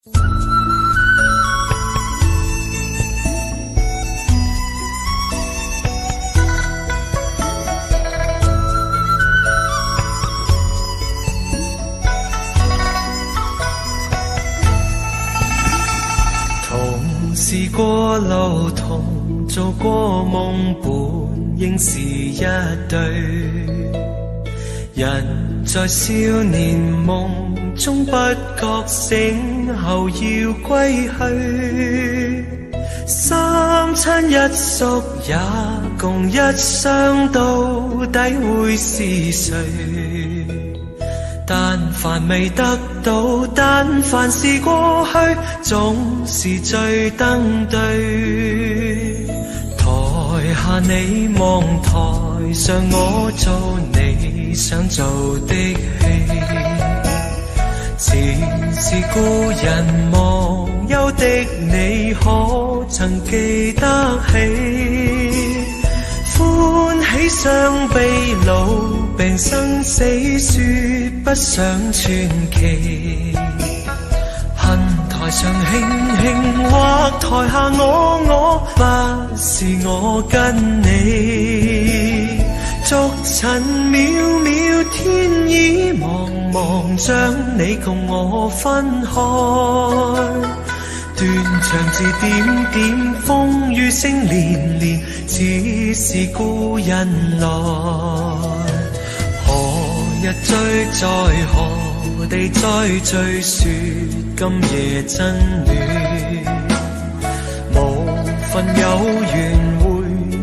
同是过路，同做过梦，本应是一对。人在少年梦中不觉醒后要归去，三餐一宿也共一双，到底会是谁？但凡未得到，但凡是过去，总是最登对。台下你望，台上我做你想做的戏。前是故人忘忧的你，可曾记得起？欢喜伤悲老病生死，说不上传奇。恨台上庆庆，或台下我，不是我跟你。逐尘渺渺，天意茫茫，将你共我分开。断肠字點點，風雨聲連連，似是故人來。何日追，在何地再聚，說今夜真暖。無份有緣，回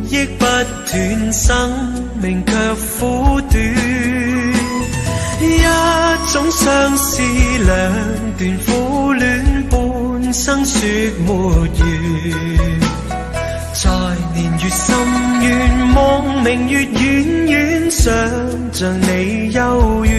憶不斷，生命卻苦短。一種相思，兩段苦戀，半生說沒完。在年月深淵，望明月遠遠，想像你幽怨。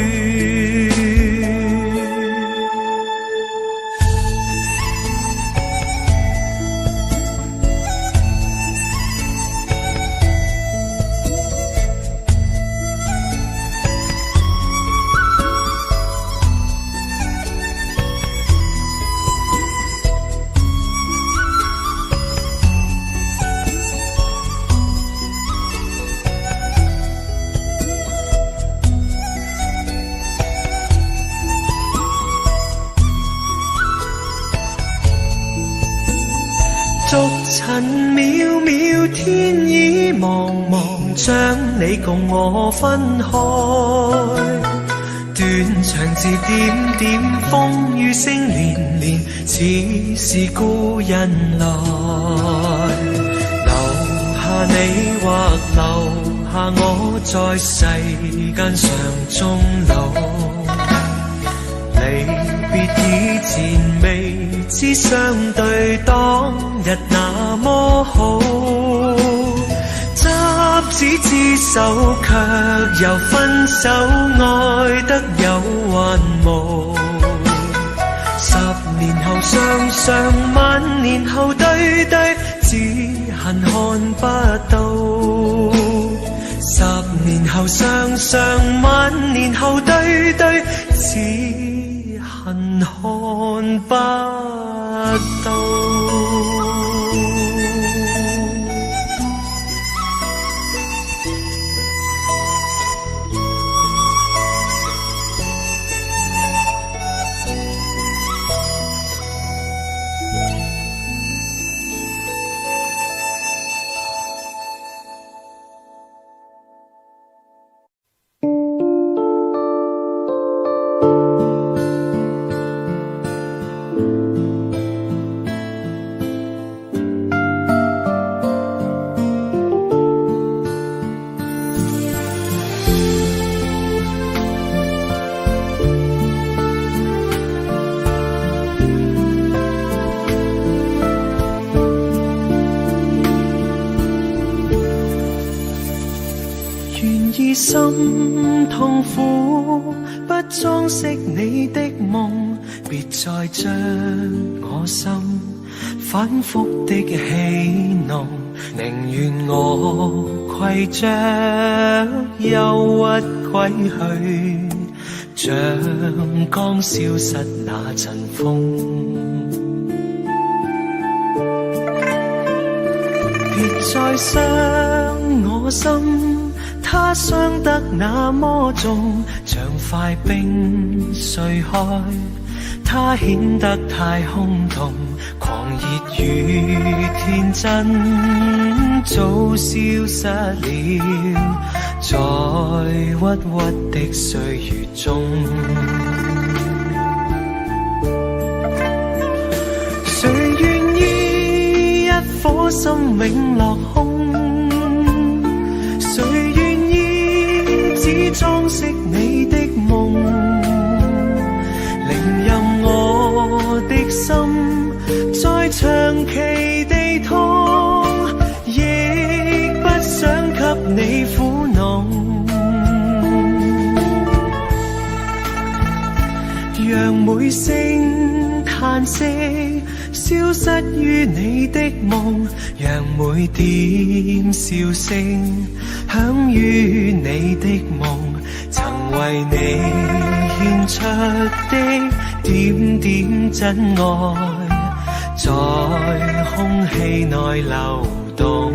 逐塵渺渺，天意茫茫，將你共我分開。斷腸字點點，風雨聲連連，似是故人來。留下你或留下我，在世間上終老。離別以前，未知相對當日那麼好。執子之手，卻又分手，愛得有還無。10年後雙雙，萬年後對對，只恨看不到。10年後雙雙，萬年後對對，只恨看不到。心痛苦，不裝飾你的夢，別再將我心反覆的戲弄，寧願我攜着憂鬱歸去，像剛消失那陣風。愛傷我心，它傷得那麼重，像塊冰碎開，它顯得太空洞，狂熱與天真早消失了，在鬱鬱的歲月中。誰願意一顆心永落空？誰願意只裝飾你的夢？寧任我的心再長期地痛，亦不想給你苦惱。讓每聲嘆息消失於你的夢，讓每點笑聲響於你的夢，曾為你獻出的點點真愛，在空氣內流動。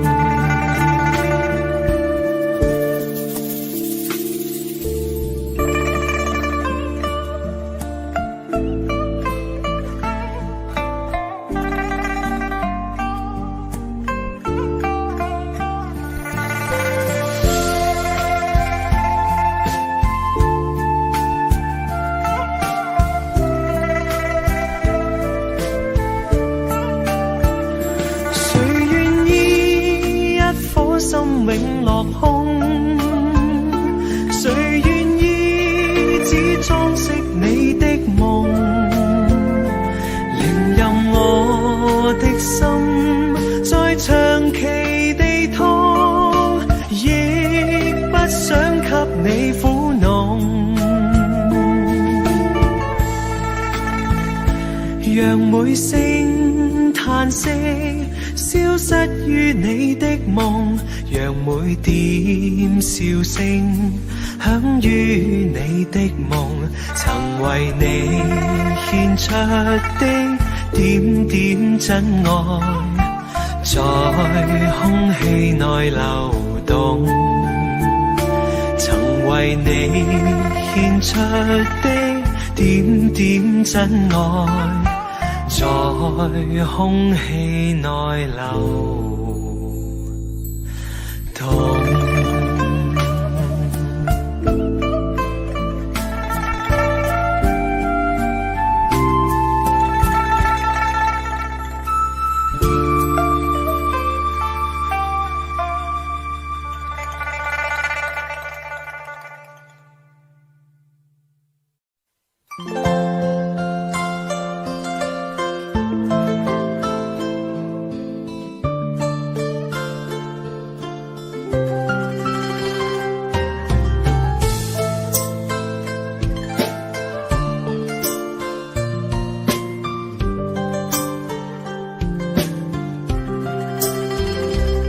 心永落空，誰願意只裝飾你的夢？寧任我的心再長期地痛，亦不想給你苦惱。讓每聲嘆息消失於你的夢，讓每點笑聲響於你的夢，曾為你獻出的點點真愛，在空氣內流動。曾為你獻出的點點真愛，在空氣內流動。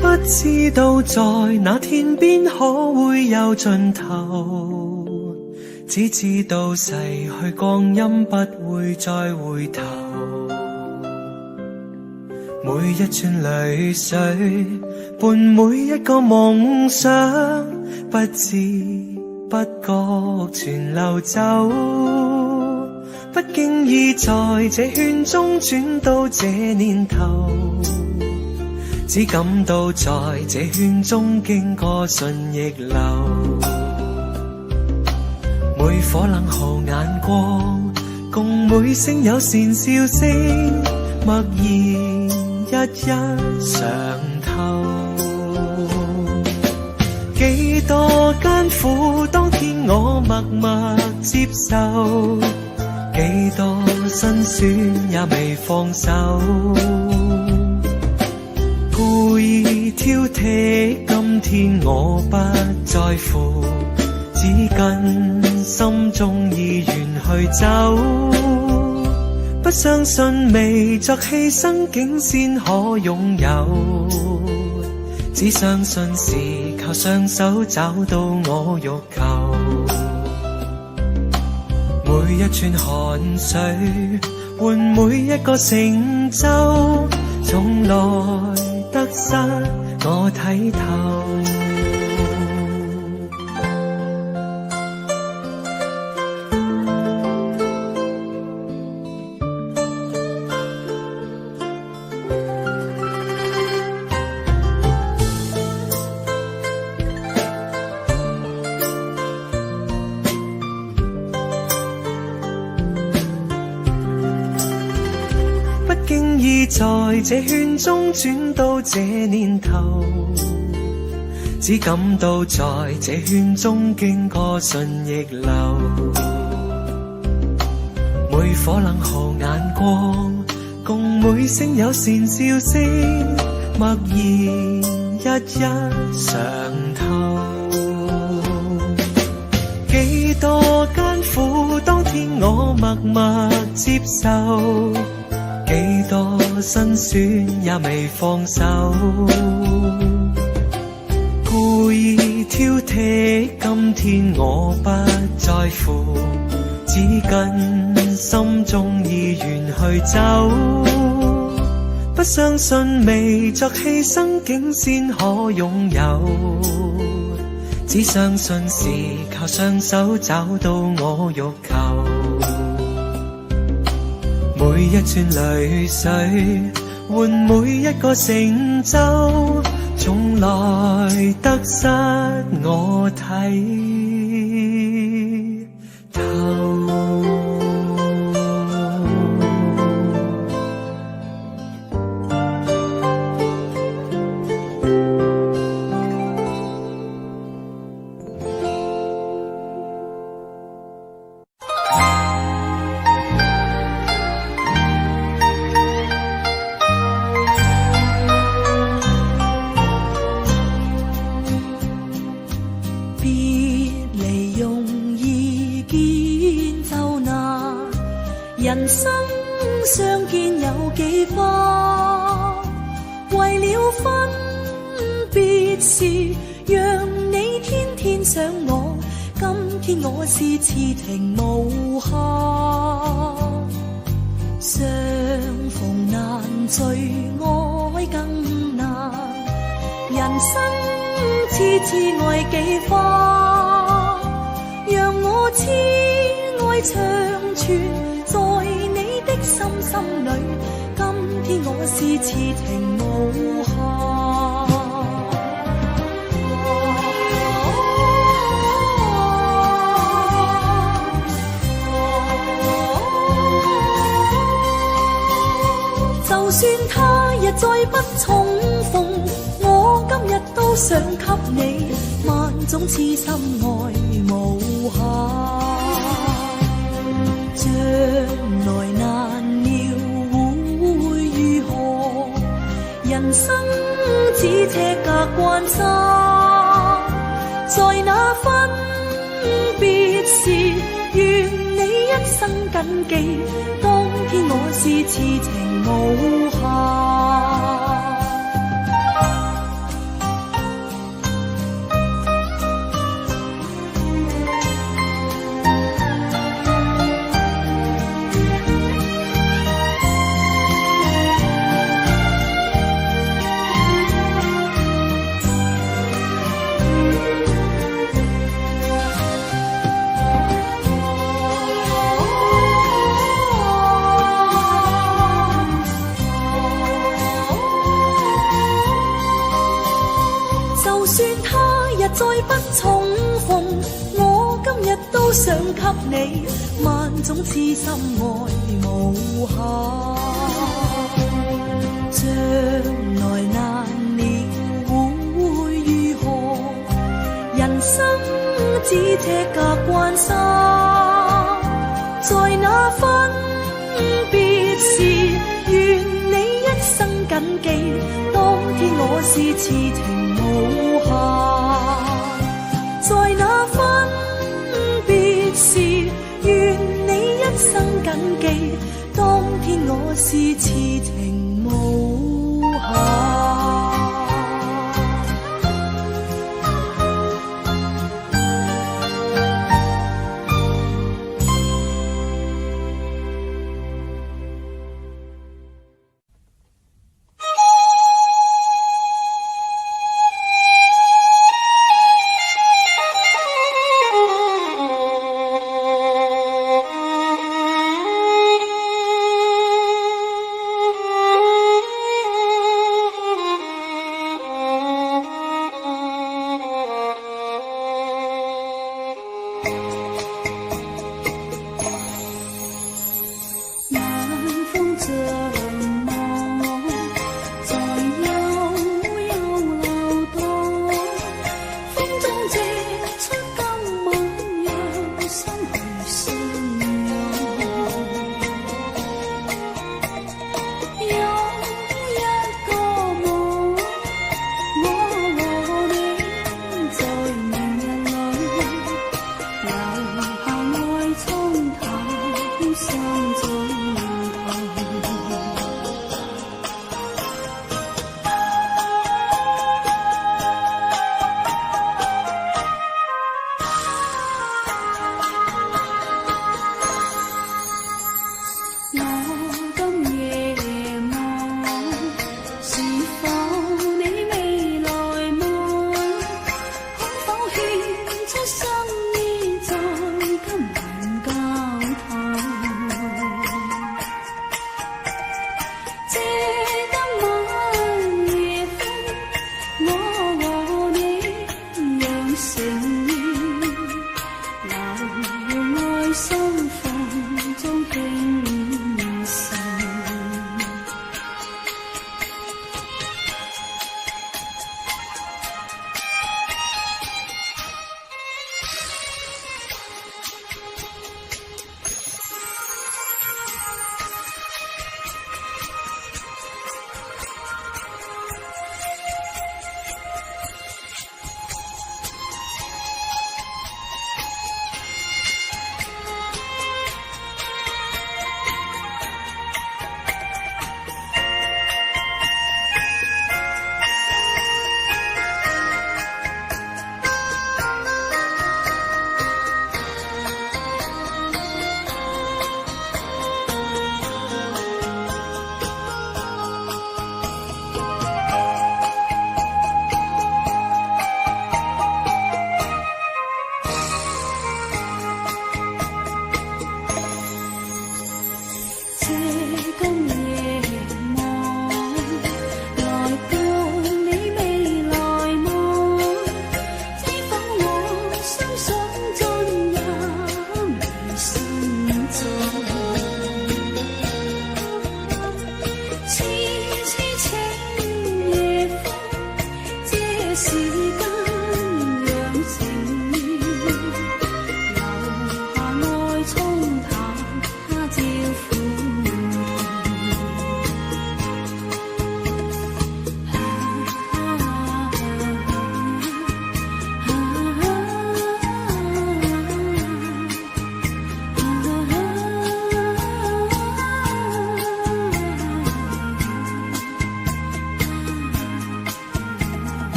不知道在那天邊可會有盡頭，只知道逝去光陰不會再回頭。每一串淚水伴每一個夢想，不知不覺全流走。不經意在這圈中轉到這年頭，只感到在這圈中經過順逆流，每顆冷酷眼光，共每聲友善笑聲，默然一一嘗透。幾多艱苦，當天我默默接受，幾多辛酸也未放手。故意挑剔，今天我不在乎，只跟心中意願去走。不相信未作犧牲竟先可擁有，只相信是靠雙手找到我欲求。每一串汗水換每一個成就，從來得失我睇透。經已在這圈中轉到這年頭，只感到在這圈中經過順逆流，每顆冷酷眼光，共每聲友善笑聲，默然一一嘗透。幾多艱苦，當天我默默接受。幾多辛酸也未放手，故意挑剔，今天我不在乎，只跟心中意願去走。不相信未作犧牲竟先可擁有，只相信是靠雙手找到我欲求。每一串淚水換每一個成就，從來得失我睇透。人生相見有幾番，為了分別時，讓你天天想我，今天我是痴情無限。相逢難聚，愛更難，人生痴痴愛幾番，讓我痴愛長存在你的心心裏，今天我是痴情無限。就算他日再不重逢，我今日都想給你萬種痴心愛無限。將來難料會如何，人生只車隔關山，在那分別時，願你一生謹記，當天我是痴情無限。再不重逢，我今日都想給你萬種痴心愛無限。將來難料會如何，人生只車隔關山，在那分別時，願你一生謹記，當天我是痴情無限。在那分別時，願你一生謹記，當天我是痴情無限。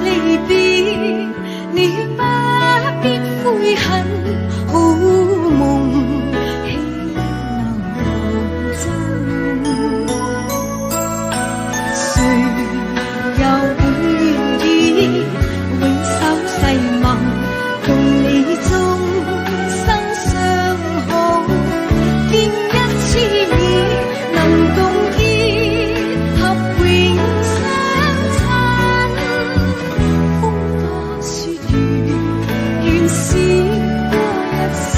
离别，你不必悔恨，好梦喜留中。谁又会愿意永守誓盟，共你终生相好？见一次面，能共结合永相親。風花雪月，原是過一生。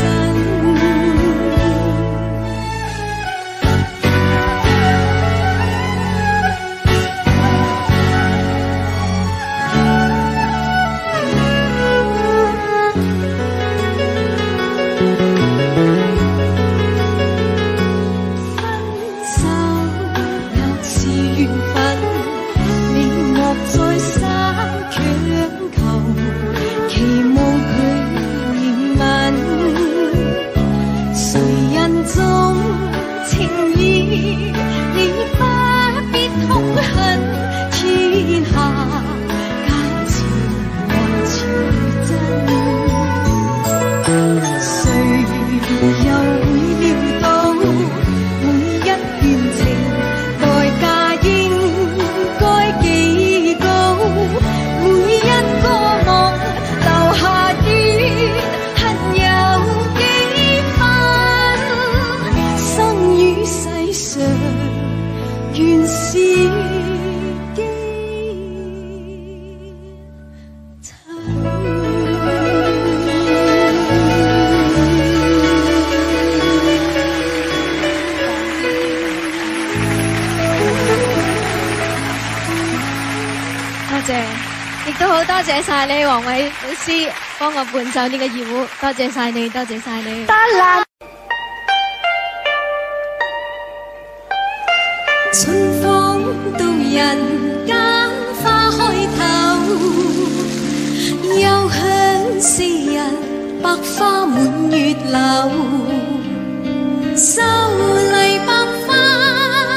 多謝晒你，黃偉老師幫我伴奏呢個二胡，多謝晒你，多謝晒你。得啦。春風到人間花開頭，又向昔日百花滿月樓。秀麗百花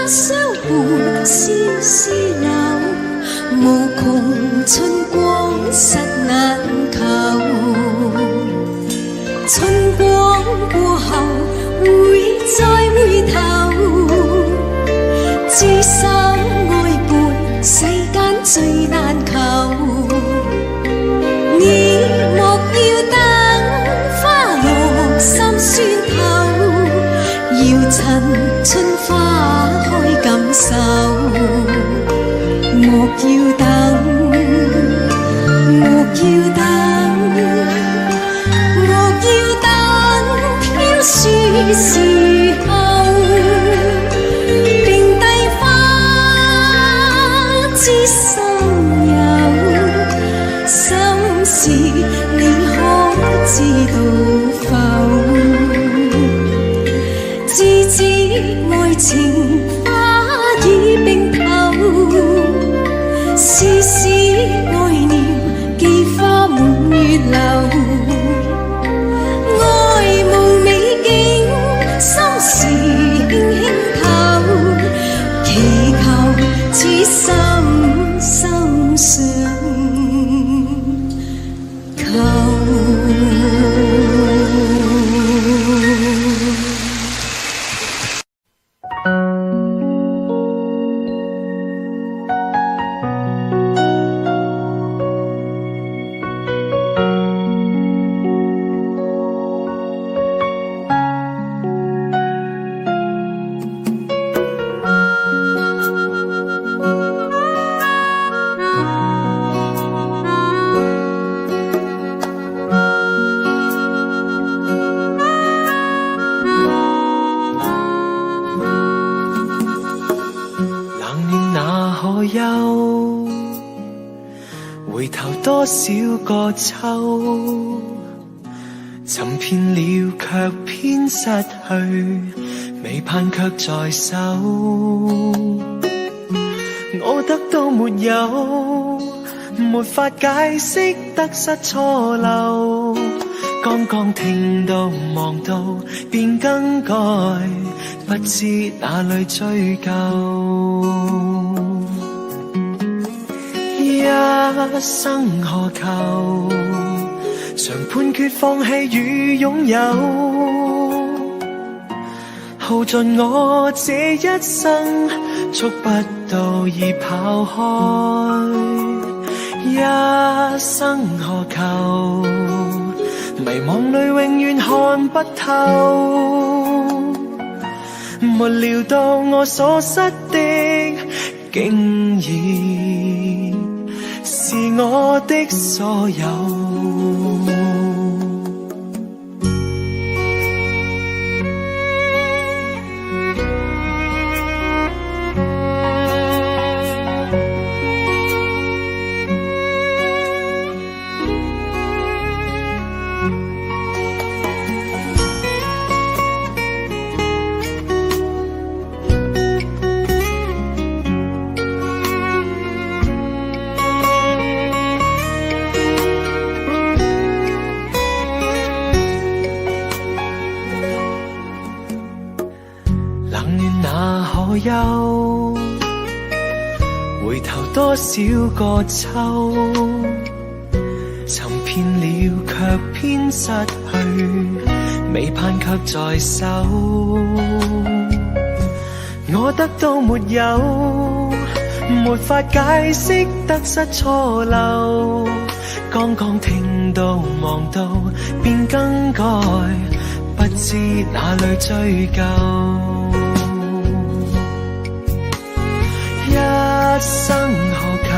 相伴絲絲柳，無窮春光實眼球。春光過後會再回頭，知心愛伴世間最難求。你莫要等花落心酸透，要趁春花開感受。莫要等，莫要等，莫要等飄雪時候，並蒂花知心有，心事你可知道否？自知愛情花已冰透，絲絲愛念寄花滿月樓。愛慕美景，心事輕輕透，祈求此心心相多少個秋，尋遍了卻偏失去，未盼卻在手。我得到沒有，沒法解釋得失錯漏。剛剛聽到望到便更改，不知哪裏追究。一生何求？常判決放棄與擁有，耗盡我這一生，觸不到已跑開。一生何求？迷惘裏永遠看不透，沒料到我所失的，竟然是我的所有。憂，回頭多少個秋，尋遍了卻偏失去，未盼卻在手。我得到沒有，沒法解釋得失錯漏，剛剛聽到望到便更改，不知哪裏追究。一生何求？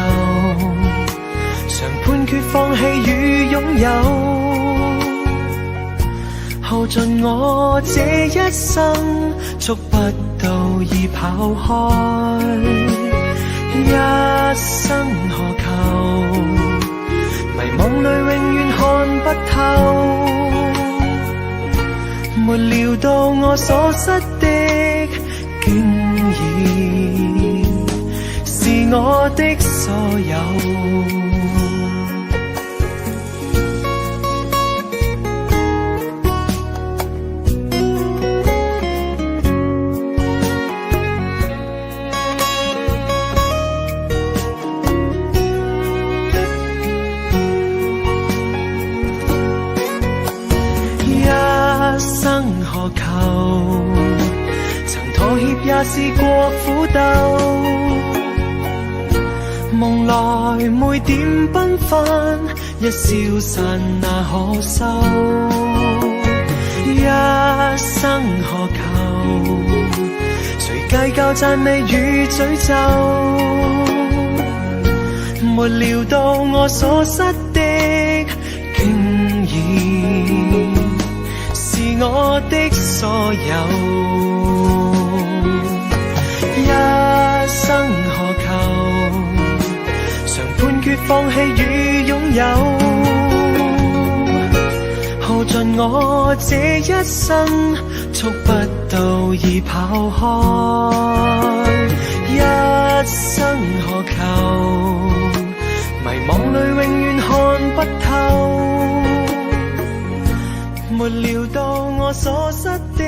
常判決放棄與擁有，耗盡我這一生，觸不到已跑開。一生何求？迷惘裏永遠看不透，沒料到我所失的，竟然是我的所有。一生何求？曾妥協也試過苦鬥，夢來每點繽紛，一消散那可收。一生何求？誰計較讚美與詛咒？沒料到我所失的，竟然是我的所有。一生何求？判決放棄與擁有，耗盡我這一生，觸不到已跑開。一生何求？迷惘裏永遠看不透，沒料到我所失的，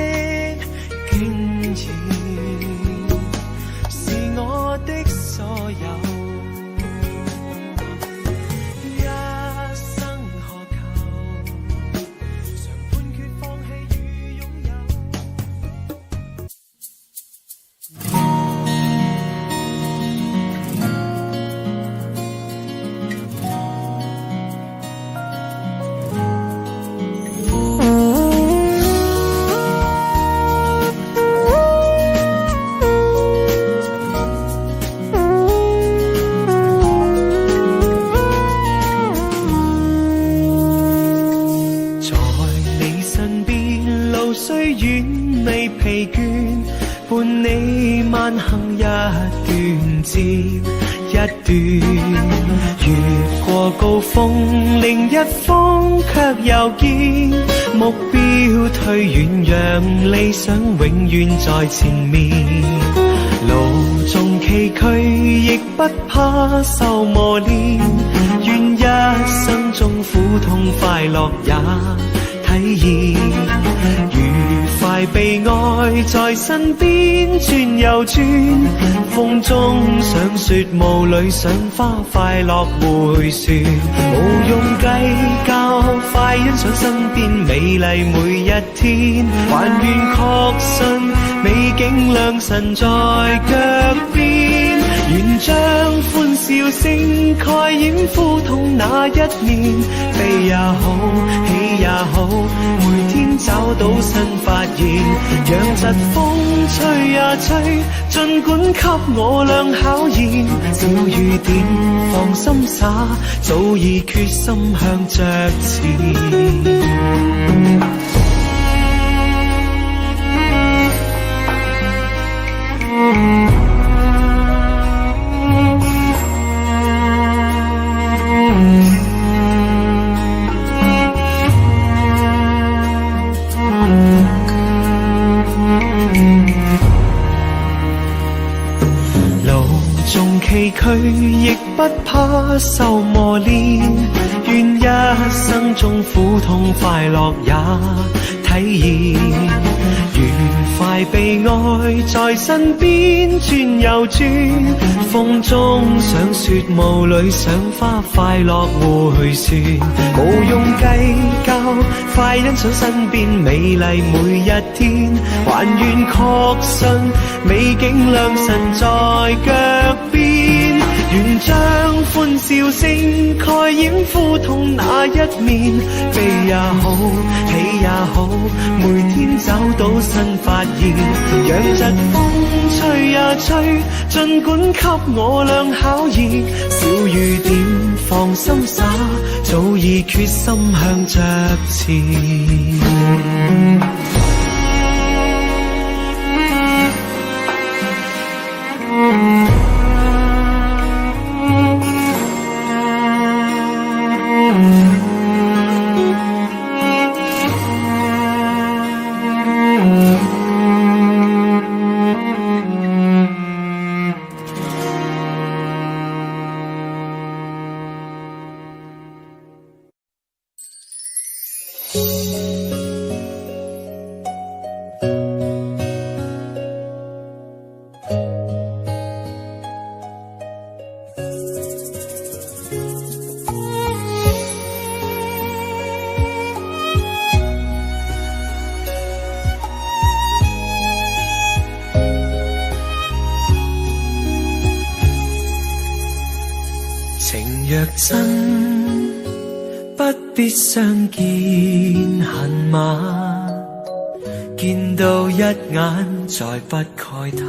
竟然是我的所有。伴你慢行一段接一段，越過高峰，另一峰卻又見目標退遠，讓理想永遠在前面。路縱崎嶇，亦不怕受磨練，願一生中苦痛快樂也體驗。愉快快被愛在身邊轉又轉，風中想說霧裏想花快樂迴旋，無用計較，快欣賞身邊美麗每一天，還願確信美景良辰在腳邊，願將歡笑聲蓋掩苦痛那一面，悲也好，喜也好，每天找到新發現，讓疾風吹呀吹，儘管給我倆考驗，小雨點放心灑，早已決心向着前。崎嶇亦不怕受磨練，願一生中苦痛快樂也體驗，愉快被愛在身邊轉又轉，風中想雪霧裏賞花快樂迴旋，無用計較，快欣賞身邊美麗每一天，還願確信美景良辰在腳邊，願將歡笑聲蓋掩苦痛那一面，悲也好，喜也好，每天找到新發現，讓疾風吹呀吹，儘管給我倆考驗，小雨點放心灑，早已決心向着前。情若真，不必相見恨晚，見到一眼再不慨嘆，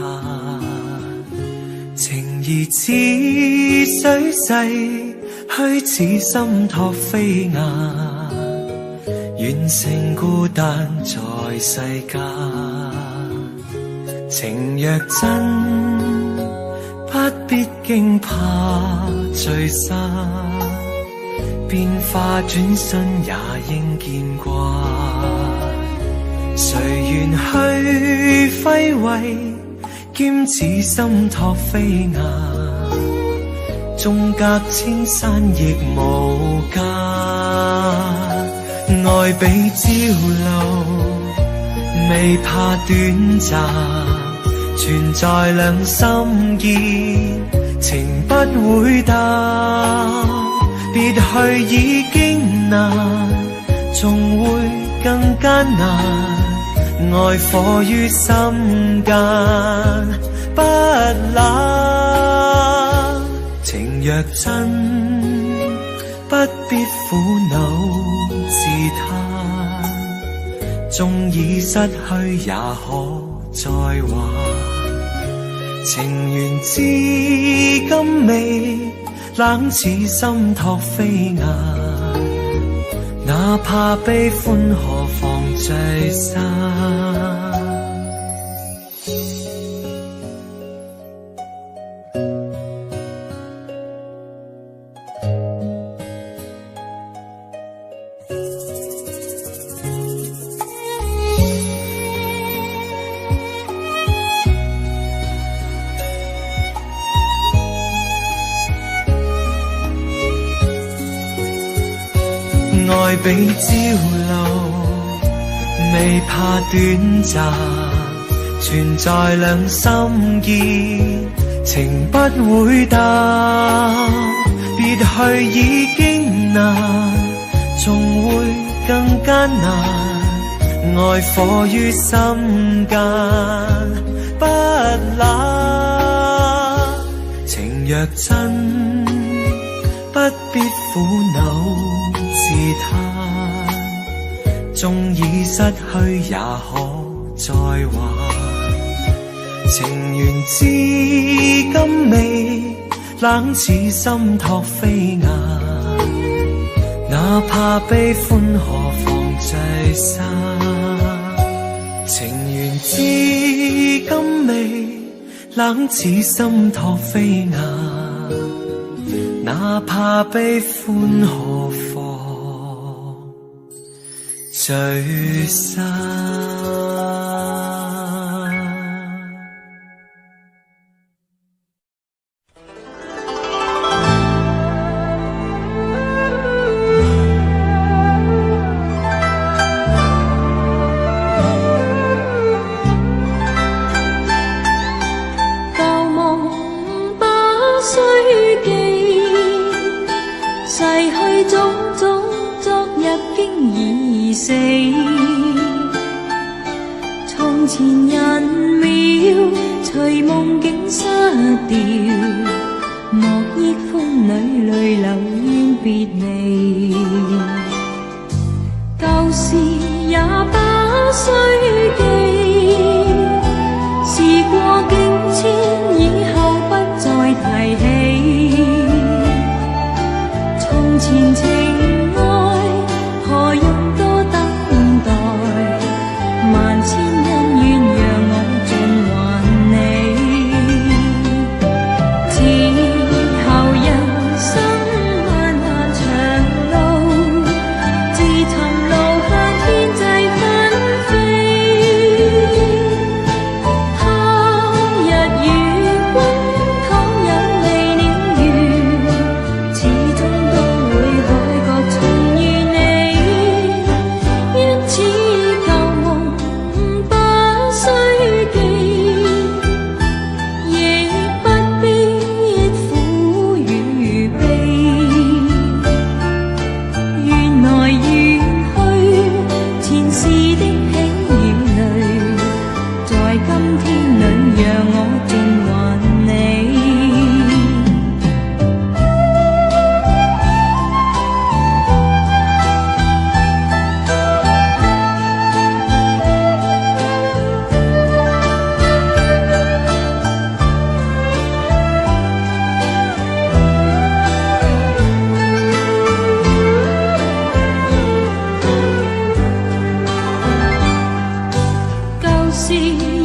情義似水逝，虛似心託飛雁，願成孤單在世間。情若真，不必驚怕聚散，變化轉身也應見慣。誰願去揮慧，兼此心託飛雁，縱隔千山亦無間。愛比朝露，未怕短暫，存在兩心間，情不會淡。別去已經難，仲會更艱難。愛火於心間，不冷。情若真，不必苦惱自嘆，縱已失去也可再還。情緣至今未冷似心託飛雁，哪怕悲歡何妨聚散。愛比朝露，未怕短暫，存在兩心意，情不會淡。別去已經難，仲會更艱難。愛火於心間，不冷。情若真，不必苦惱自嘆，縱已失去也可再還。情緣至今未冷似心托飛雁，哪怕悲歡何妨聚散。情緣至今未冷似心托飛雁，哪怕悲歡何妨聚散。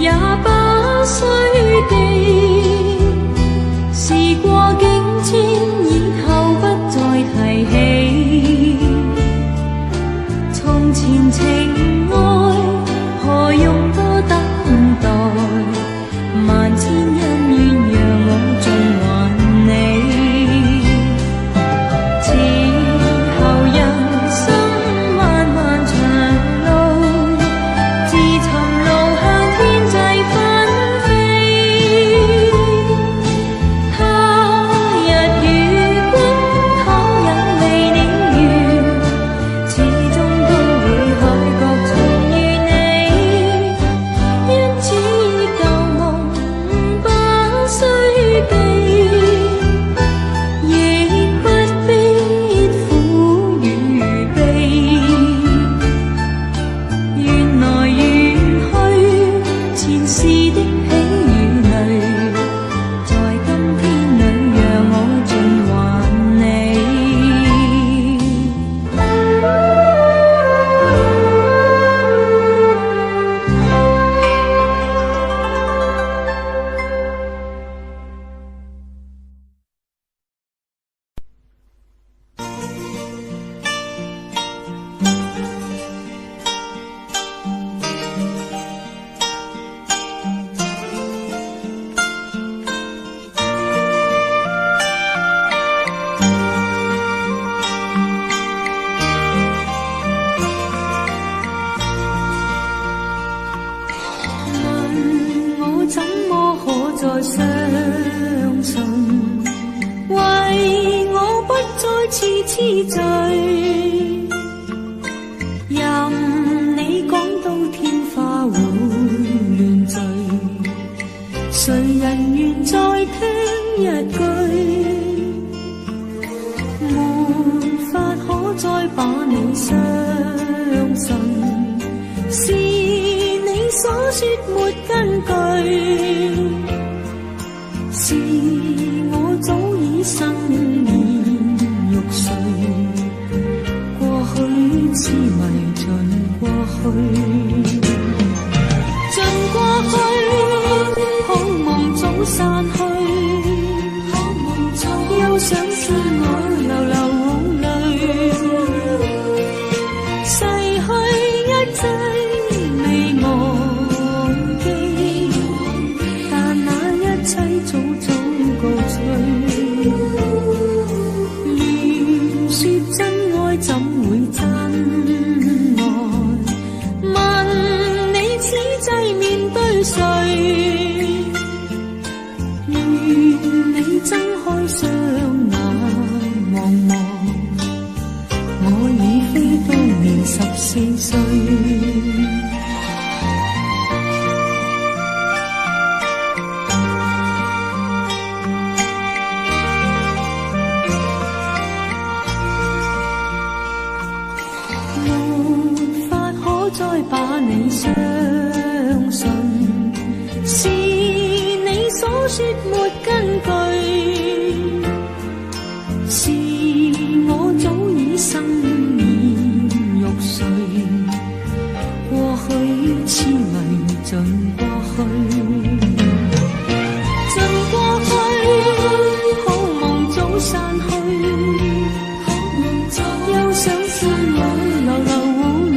也不需記。我怎麼可再相信？為我不再次痴醉，任你講到天花會亂墜，誰人願再聽一句？沒法可再把你相信，是你所說沒根據，是我早已生厭欲睡，過去痴迷盡過去，盡過去，好夢早散去，又想見我流流淚，逝去一切未忘記，但那一切早早告吹。亂說真愛怎會真愛？問你此際面對誰？願你睜開雙眼望望，我已非當年14歲。沒法可再把你相信，是你所說沒根據，是我早已生厭欲睡，過去痴迷盡過去，盡過去，好夢早散去，又想見我流流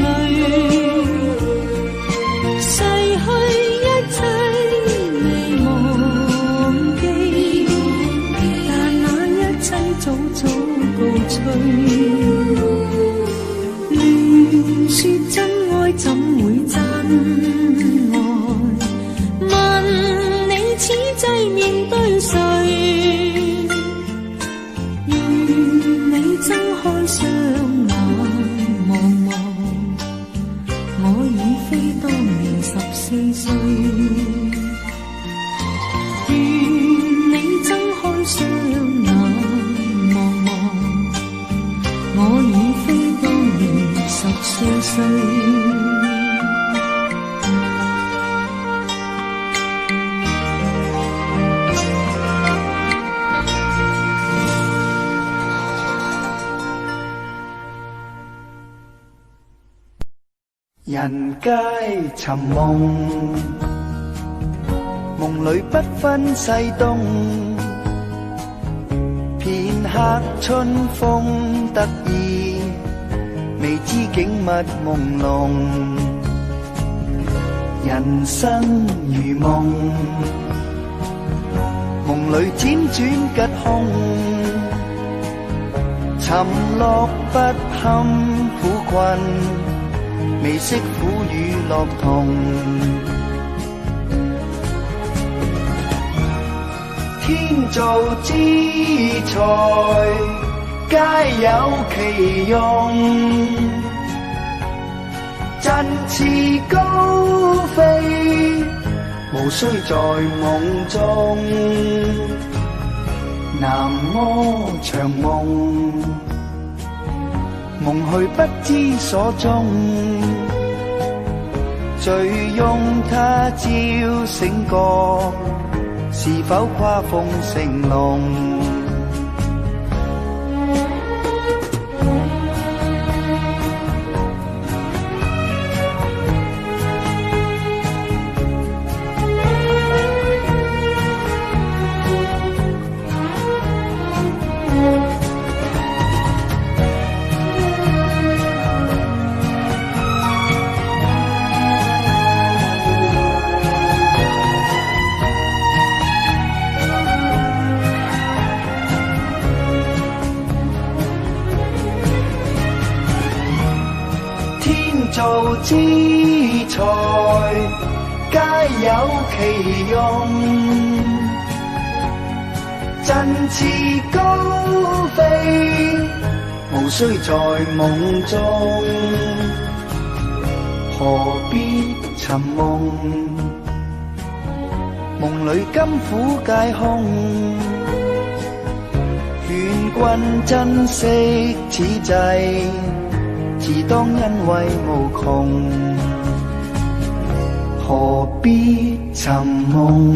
淚，逝去一切未忘記，但那一切早早告吹。亂說真愛怎會真愛？問你此際面對誰？願你睜開雙眼望望，我已非當年14歲。願你睜開雙眼望望，我已非當年14歲。人皆尋夢，夢裏不分西東，片刻春風得意，未知景物朦朧。人生如夢，夢裏輾轉吉凶，沉落不堪苦困，未識苦與樂同。天造之材皆有其用，振翅高飛無須在夢中。南柯長夢，夢去不知所蹤，醉擁他朝醒覺，是否跨鳳成龍？造之材皆有其用，振翅高飛，無需在夢中，何必尋夢？夢裏甘苦皆空，勸君珍惜此際，自當欣慰無窮，何必尋夢？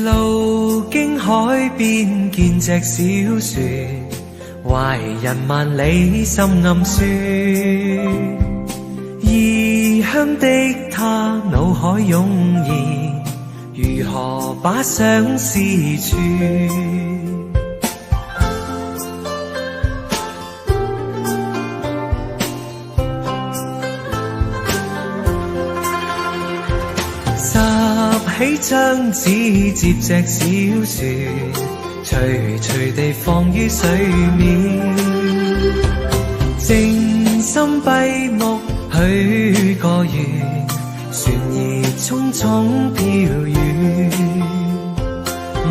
路經海邊見隻小船，懷人萬里心暗酸。異鄉的他腦海湧現，如何把相思串？起張紙接隻小船，徐徐地放於水面，靜心閉目許個願，船兒匆匆飄遠，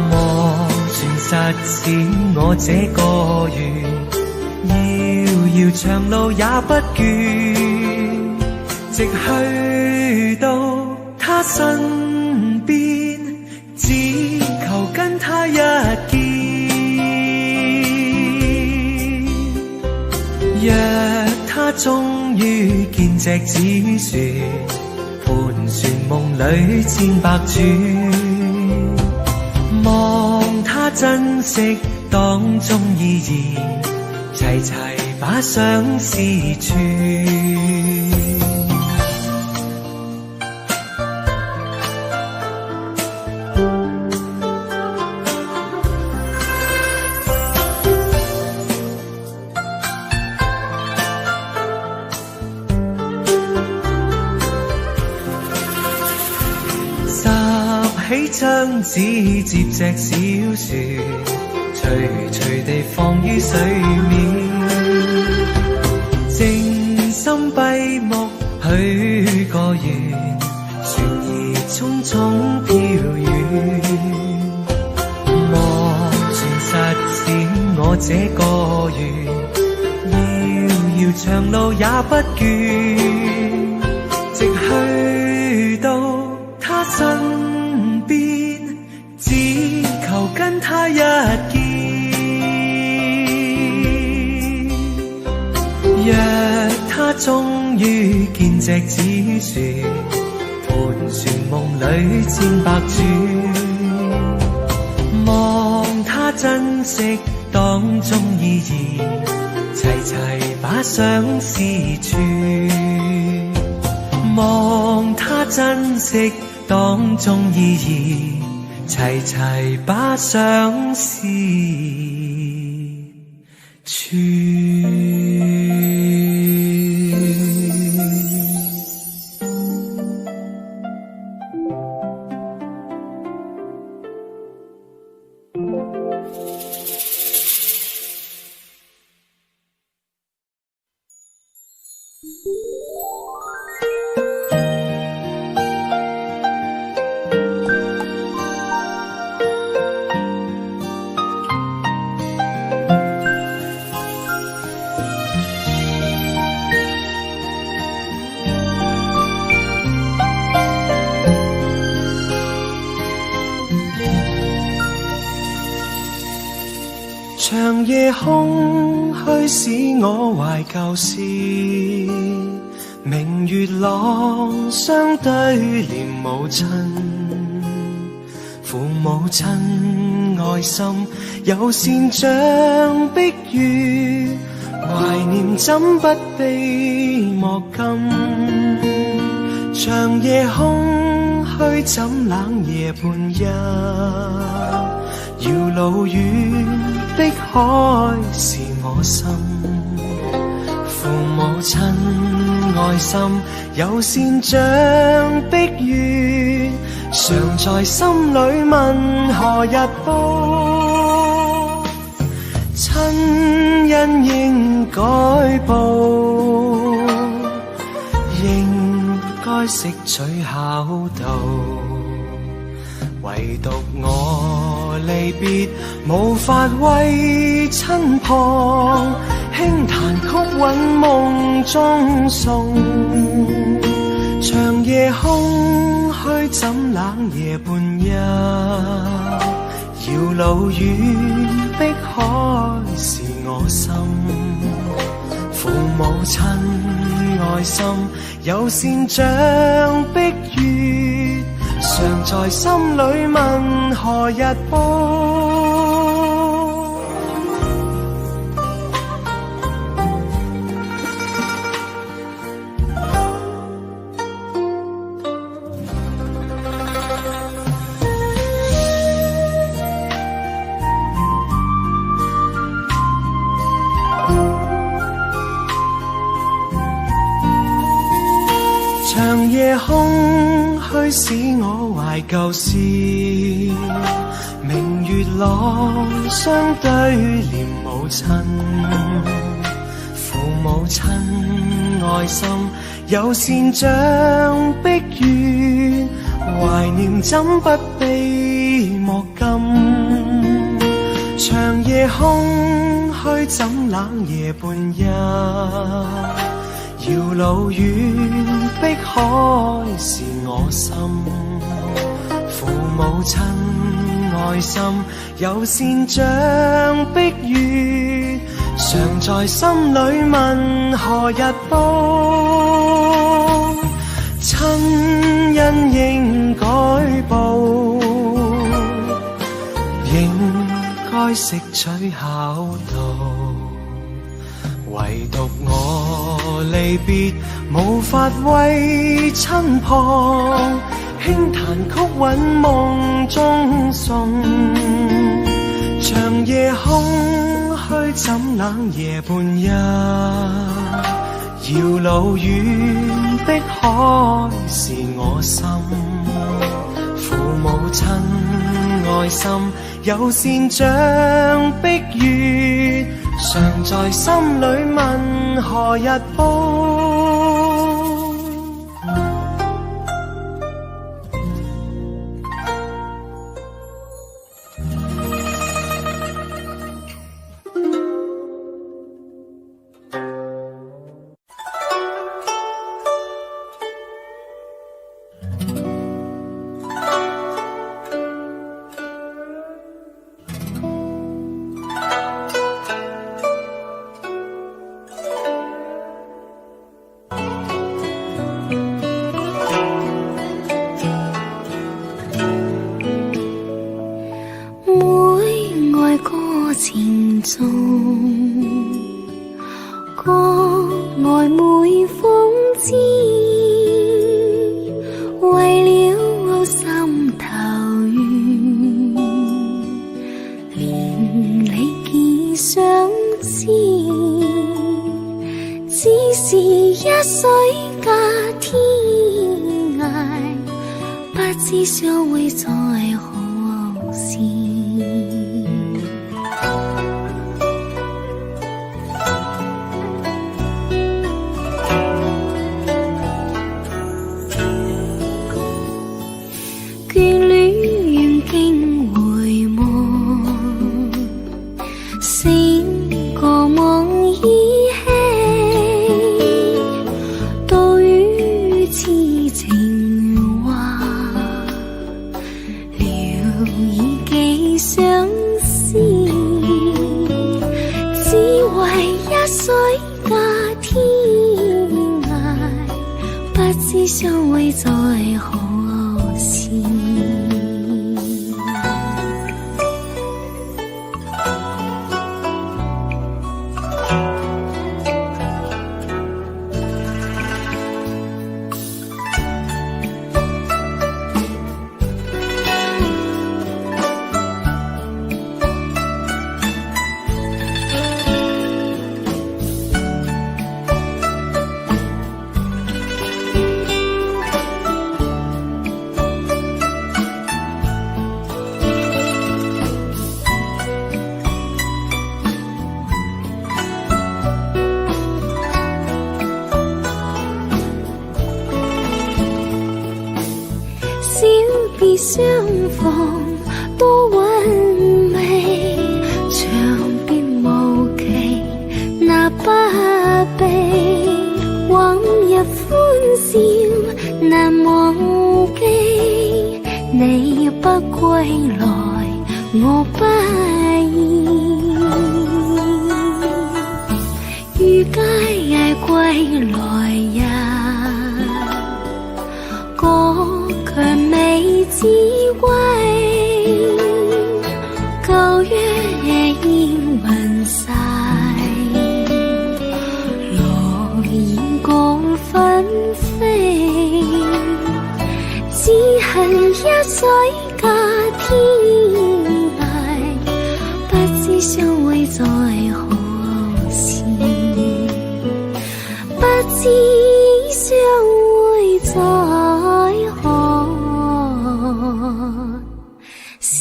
磨船實踐我這個願，遙遙長路也不倦，直去到他身邊，只求跟他一見。若他終於見隻紙船，盤旋夢裏千百轉，望他珍惜當中意義，齊齊把相思串。起張紙接隻小船，徐徐地放於水面，靜心閉目許個願，船兒匆匆飄遠，磨船實踐我這個願，遙遙長路也不倦，直去到他身邊，只求跟他一見。若他終於見隻紙船，盤旋夢裏千百轉，望他珍惜當中意義，齊齊把相思串，望他珍惜當中意義，齊齊把相思串。長夜空虛使我懷舊事，明月朗相對念母親，父母親愛心有善像碧玉，懷念怎不被莫禁？長夜空虛怎冷夜半夜？遙路遠，碧海是我心。父母親愛心，有善像碧月，常在心裏問何日報？親恩應該報，應該識取孝道。唯獨我離別，無法為親旁，輕彈曲韻夢中送。長夜空虛怎冷夜半夜？遙路遠，碧海是我心。父母親愛心，有善像碧月，常在心裏問何日報？長夜空虛使我懷舊事，明月朗相對念母親。父母親愛心，有善像碧月，懷念怎不被莫禁？長夜空虛怎冷夜半夜？遙路遠，碧海是我心。父母親愛心，有善像碧月，常在心裏問何日報？親恩應該報，應該識取孝道。唯獨我離別，無法為親旁，輕彈曲韻夢中送。長夜空虛怎冷夜半夜？遙路遠，碧海是我心。父母親愛心，有善像碧月，常在心裏問何日報？情中，歌愛每風姿，為了我心頭緣，連理結相知，只是一水隔天涯，不知相會在何時。相會在何時？相逢多溫美，長別無期那不悲，往日歡笑難忘記，你不歸來我不意，於街夜歸來呀，過卻未知歸，舊約煙雲晒，落葉各紛飛，只恨一水隔天涯，不知相會在何時，不知相會在何時。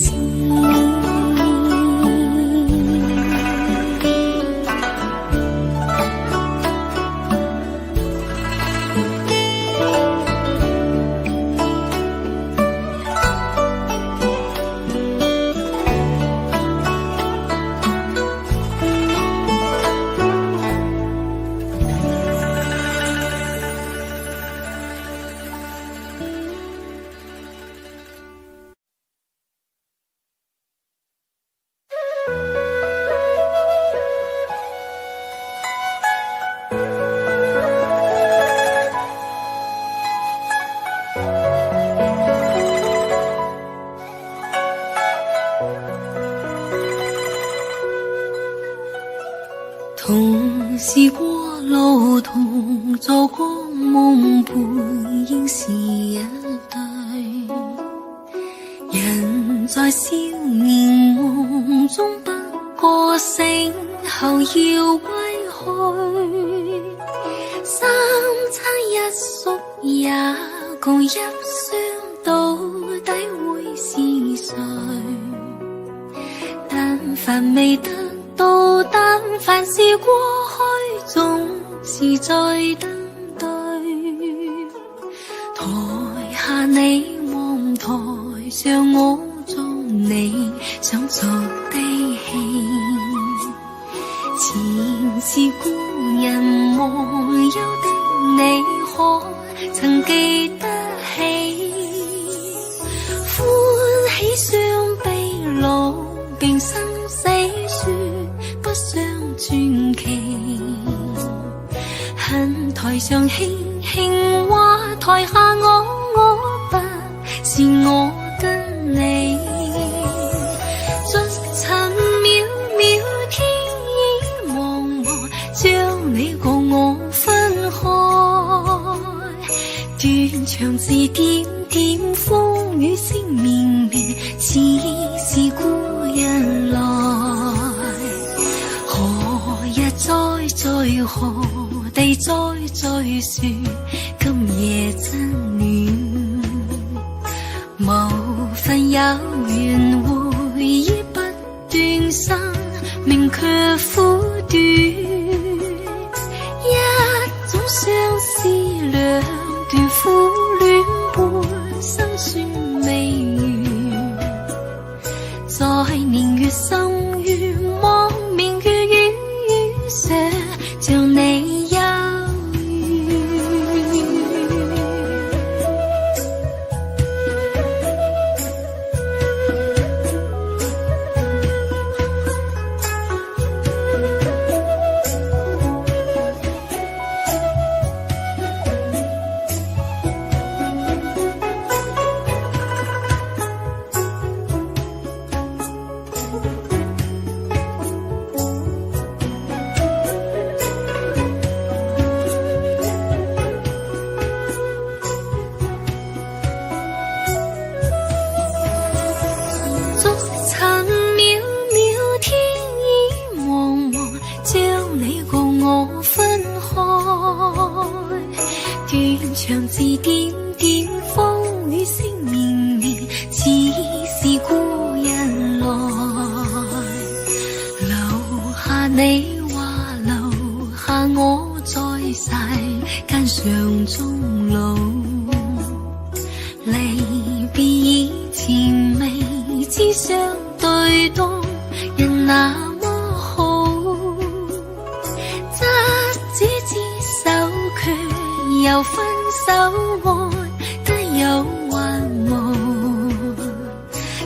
同是過路，同做過夢，背影是一對。人在少年夢中不過醒後要歸去，三餐一宿也共一雙，到底會是誰？但凡未得到，但凡是過去，總是在等對。台下你望台上我做你想做的戲，前是故人忘憂的你，可曾記得起？歡喜雙悲老並生死說不相傳奇，恨台上輕輕話，台下我不是我跟你，逐塵渺渺天意茫茫，將你共我分開，斷腸字點點風雨聲綿綿，似是故人來，何日再何地再說今夜真暖，無分有緣，回憶不斷，生命卻苦短，一種相思兩段苦戀，半生算未完，在年月深淵望明月與雨射，像你憂鬱。斷腸字點點風雨聲綿綿，似是故人來，留下你話留下我，在世間上終老，離別以前那麼好，執子之手卻又分手，愛得有還無。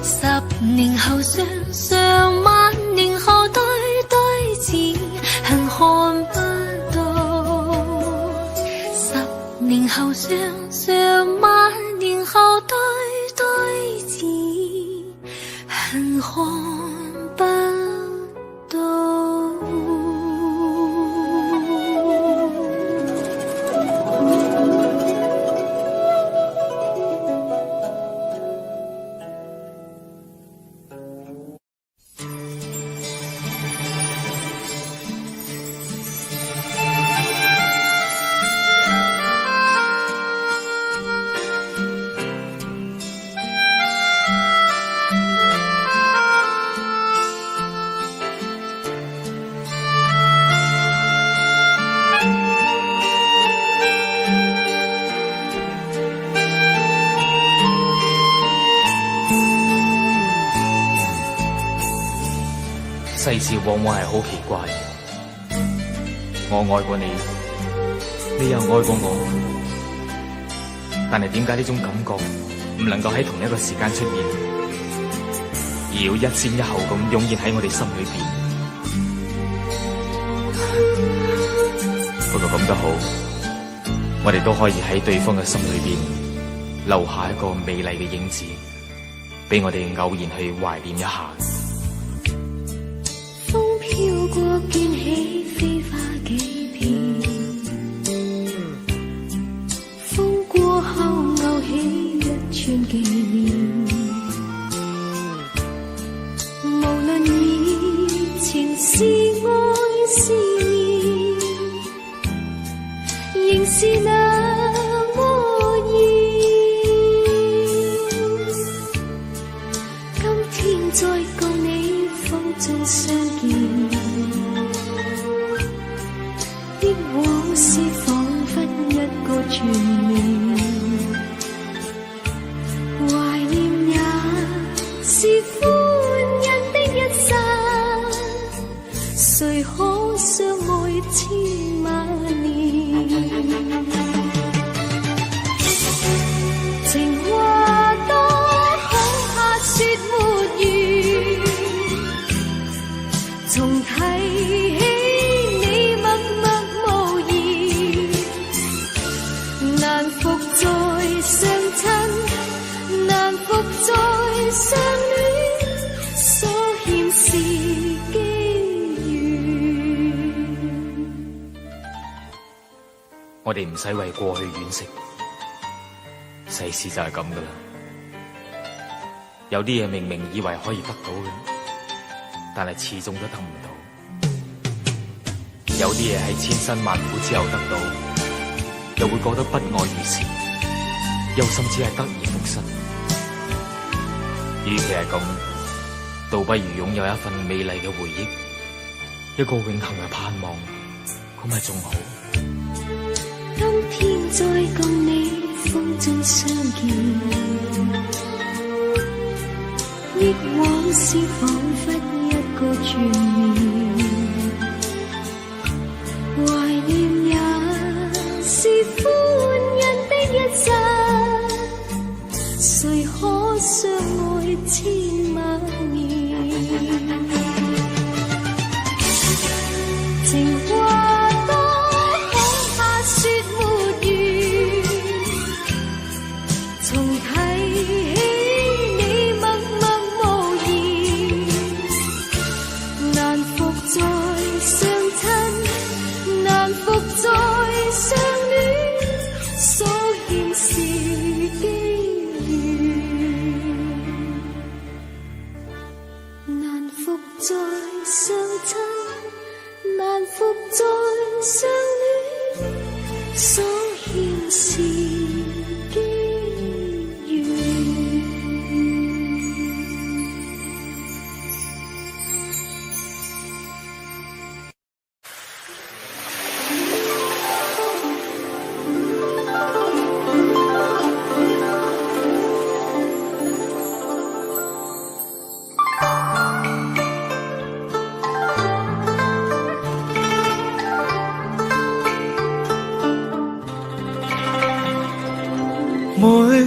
10年後想想，萬年後對對字，恨看不到。10年後想想，萬年後對對字，恨看不到。世事往往係好奇怪，我愛過你，你又愛過我，但係點解呢種感覺唔能夠喺同一個時間出現，而要一先一後咁湧現喺我哋心裏邊？不過咁都好，我哋都可以喺對方嘅心裏邊留下一個美麗嘅影子，俾我哋偶然去懷念一下。飄過濺起飛花幾片，風過後勾起一串紀念。無論以情是愛是念，仍是那麼熱。今天再共你風中相見，憶往事彷彿一個傳念，懷念也是歡欣的一剎，誰可相愛千萬年？情話多恐怕說沒完，重提起你默默無言，難復再相親，難復再相戀，所欠是機緣。我哋唔使為過去惋惜，世事就係咁噶啦。有啲嘢明明以為可以得到嘅，但係始終都得唔到。有啲嘢喺千辛萬苦之後得到，又會覺得不外如是，又甚至係得而復失。與其係咁，倒不如擁有一份美麗嘅回憶，一個永恆嘅盼望，咁咪仲好。今天再共你風中相見，憶往事彷彿一個傳念，懷念也是歡欣的一剎，誰可相愛千萬年？情話多恐怕說沒完，重提起你默默無言，難復再相親，難復再相戀，所欠是機緣。難復再相親，難復再相戀，所欠是機緣。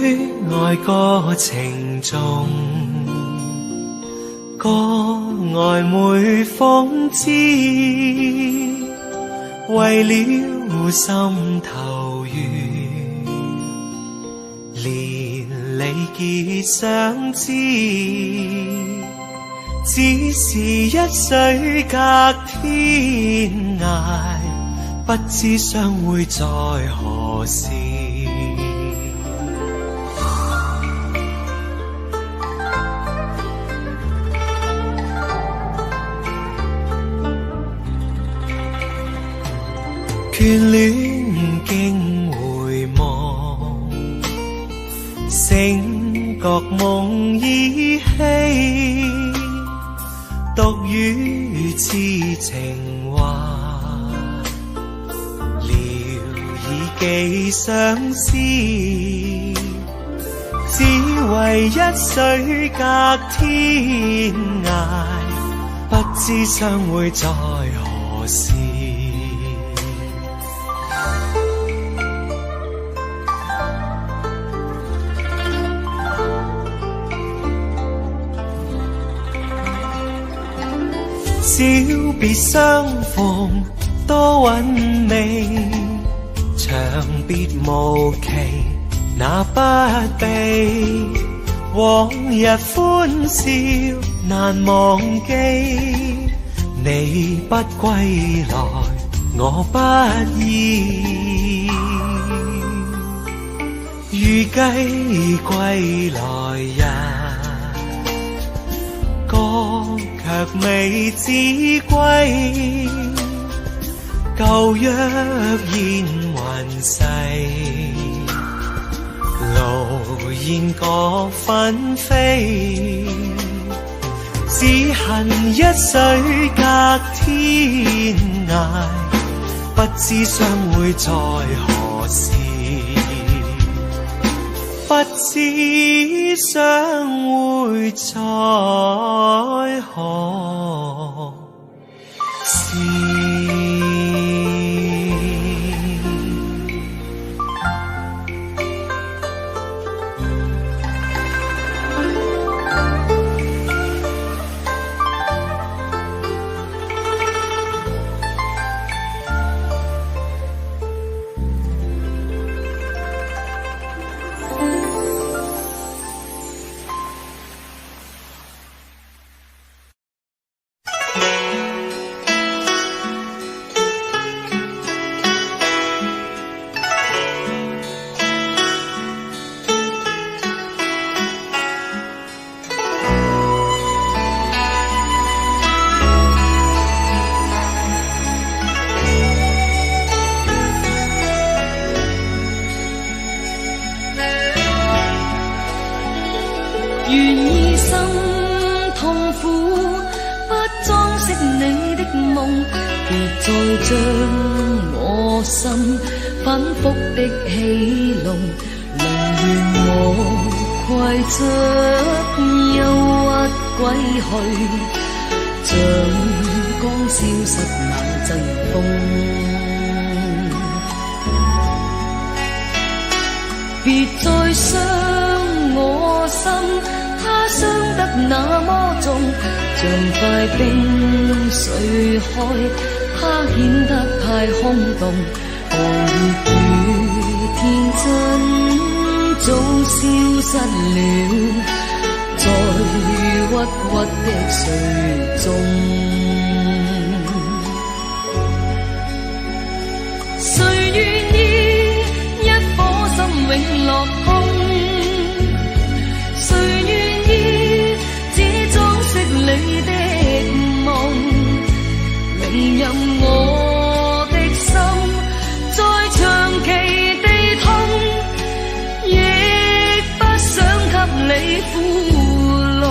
愛過程中，個曖昧諷刺，為了心頭緣，連理結相知，只是一水隔天涯，不知相會在何時。眷戀經回望，醒覺夢依稀，獨語痴情話，聊以寄相思，只為一水隔天涯，不知相會在何時。小別相逢多韻味，長別無期那不避，往日歡笑難忘記，你不歸來我不依，預計歸來日，卻未知歸，舊約現雲逝，路煙各紛飛，只恨一水隔天涯，不知相會在何時，不知相會在何時。願意心痛苦，不裝飾你的夢，別再將我心反覆的戲弄，寧願我攜着憂鬱歸去，像剛消失那陣風，別再傷我心，他傷得那麼重，像塊冰碎開，他顯得太空洞，狂熱與天真早消失了，在鬱鬱的水中，誰願意一顆心永落空？你的夢，寧任我的心再長期地痛，亦不想給你負弄。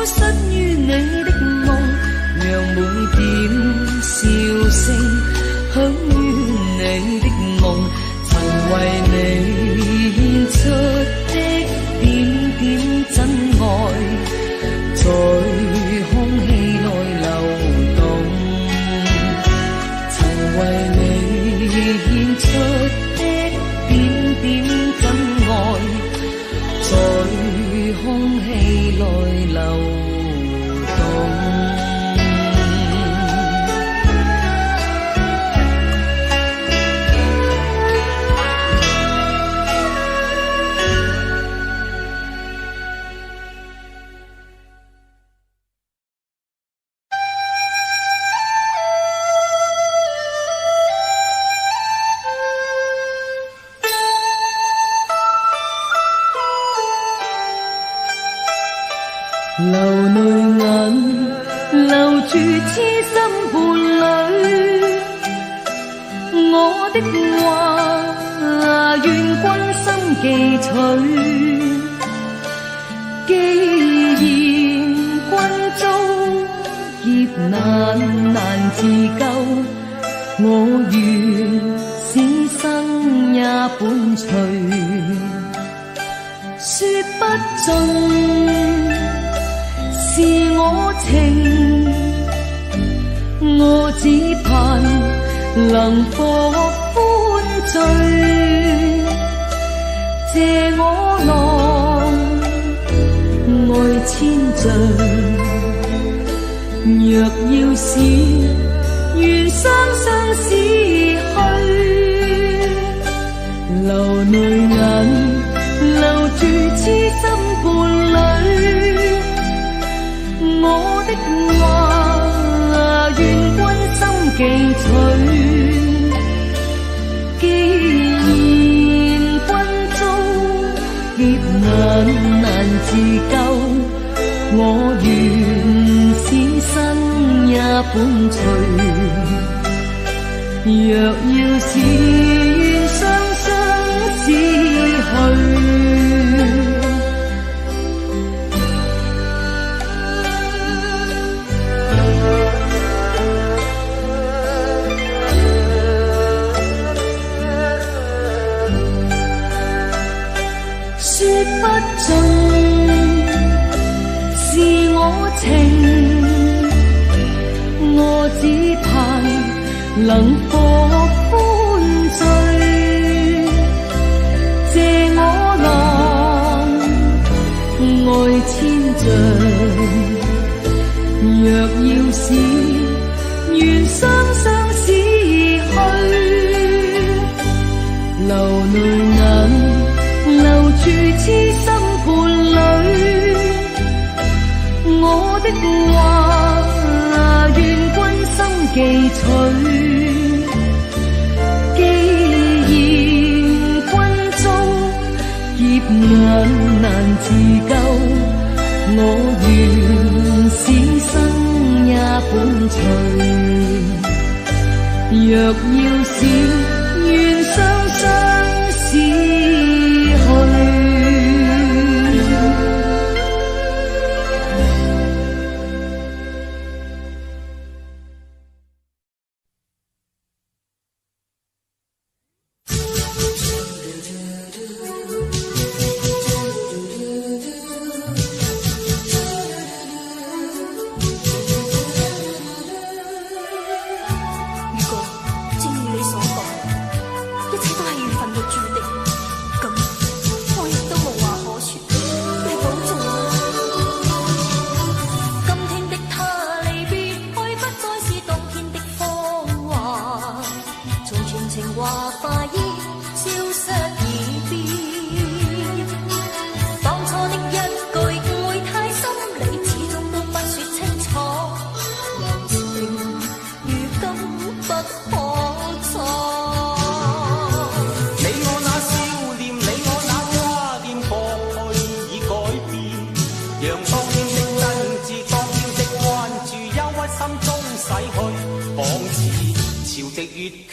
失於你的夢，讓每點笑聲響於你的夢，曾為你獻出的點點真愛，在空氣內流動，曾為你獻出的點點真愛，在空氣內流動。流淚眼留住痴心伴侶，我的話願君心記取。既然君遭劫難難自救，我願此生也伴隨。說不盡是我情，我只盼能獲歡醉，借我浪愛千丈。若要是願雙雙死去，流淚眼留住痴心伴侶。我的話願君心記取，既然君遭劫難難自救，我願此生也伴隨。若要是願雙雙死去，說不盡是我情，我只盼能獲歡醉，借我浪愛千丈。若要是願雙雙死去，流淚眼留住痴心伴侶。我的話願君心記取，既然君遭劫難難自救，我願此生也伴隨。若要是願雙雙死去。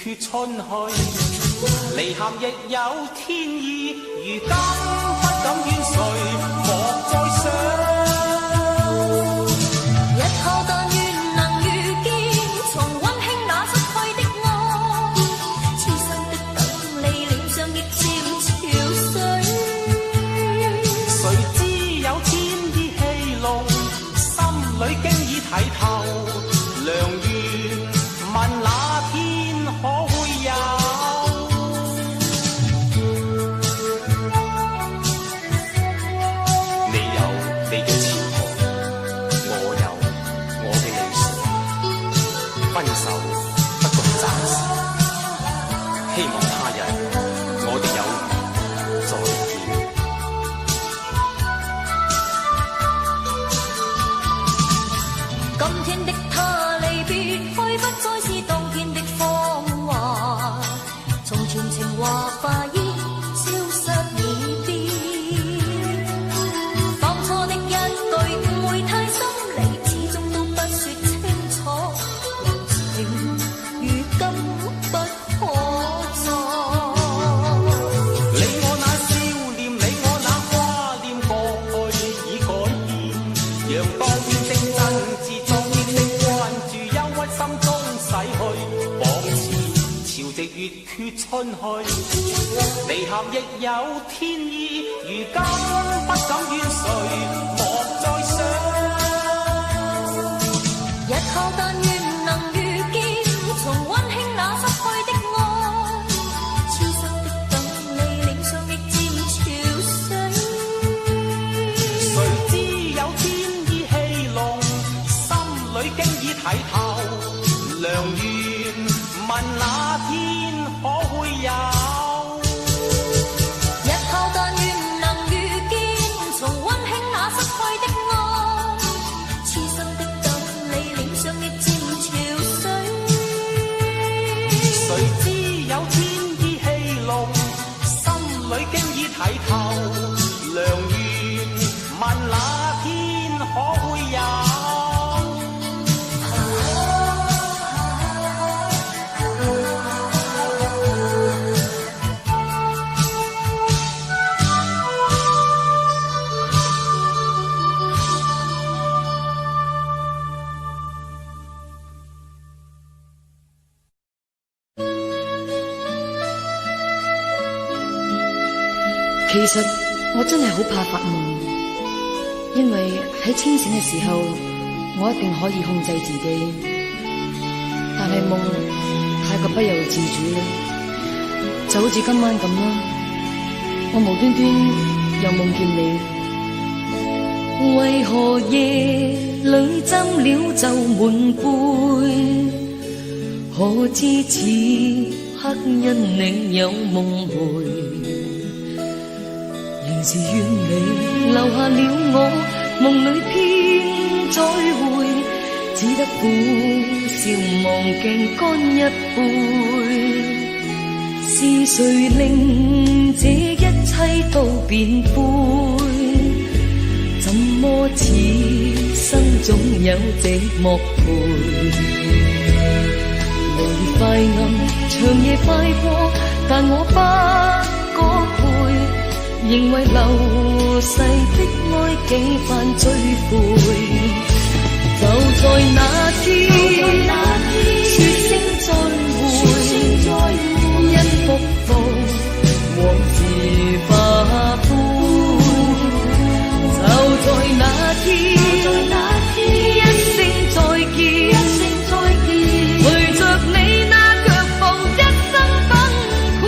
決春去，離合亦有天意，如今不敢怨誰，莫再想。睇透，良緣問那天可會有？你有你嘅潮豪，我有我嘅理想。分手不過暫時，希望他日我哋有緣再見。今天的他離別，開不再是當天的芳華，從前情話化煙消失已變，當初的一句誤會太深，你始終都不說清楚，情如今不可再。你我那笑臉，你我那掛念，過去已改變，讓當天的真摯，當天的關注，憂鬱心中逝去，往事潮汐越缺春去，離合亦有天意，如今不敢怨誰，莫再想。日後但願能遇見，重溫馨那失去的愛，痴心的等你，臉上亦漸潮水。誰知有天意戲弄，心裏經已睇透，良緣問那天可會有？日後但願能遇見，重溫馨那失去的愛，痴心的等你，臉上亦漸潮水。誰知有天意戲弄，心裏經已睇透，良緣問那天可會有？其實我真係好怕發夢，因為喺清醒嘅時候，我一定可以控制自己，但係夢太過不由自主啦，就好似今晚咁啦，我無端端又夢見你。為何夜裏斟了酒滿杯？可知此刻因你有夢回？仍是願你留下了我，夢裏偏再會，只得苦笑望鏡乾一杯。是誰令這一切都變灰？怎麼此生總有寂寞陪？無月快暗，長夜快過，但我不覺攰。仍為流逝的愛幾番追悔，就在那天，說聲再會，因復復往事化灰。就在那天，一聲再見，隨着你那腳步，一生崩潰。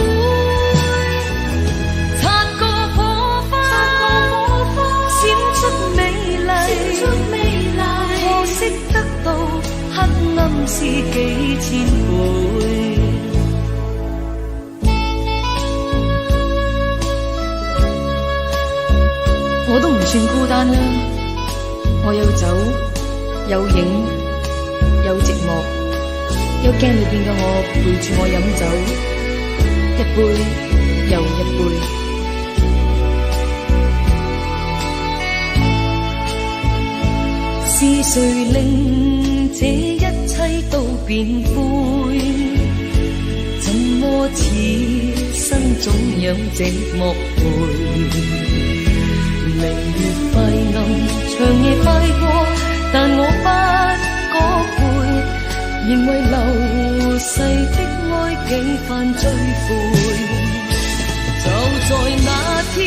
可惜得到黑暗是幾千倍，我都唔算孤單啦。我有酒，有影，有寂寞，有鏡裏邊嘅我陪住我飲酒，一杯又一杯。是誰令這一切都變灰？怎麼此生總有寂寞陪？明月快暗，長夜快過，但我不覺攰，仍為流逝的愛幾番追悔。就在那天，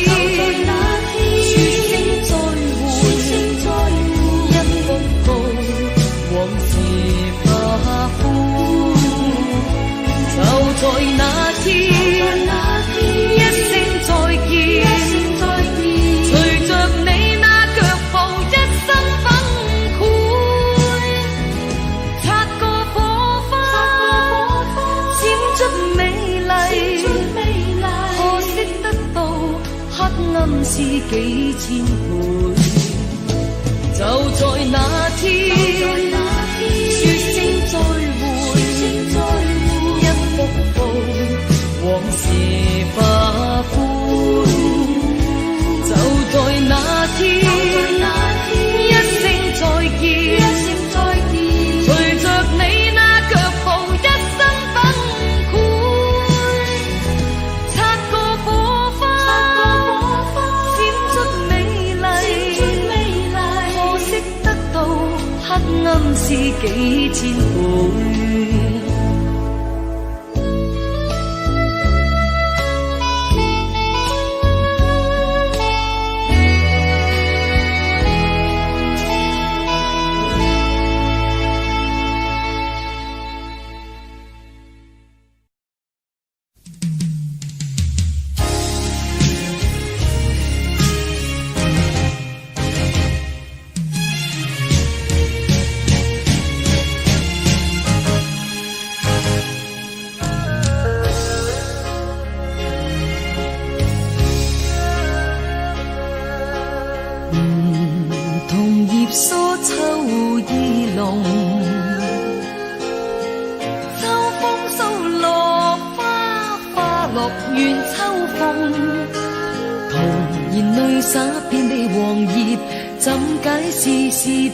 說聲再會，一步步幾千倍。就在那天，說聲再會，一幅幅往事化灰。就在那天，一聲再見，隨着你那腳步，一生崩潰。擦過火花，閃出美麗，可惜得到黑暗是幾千倍。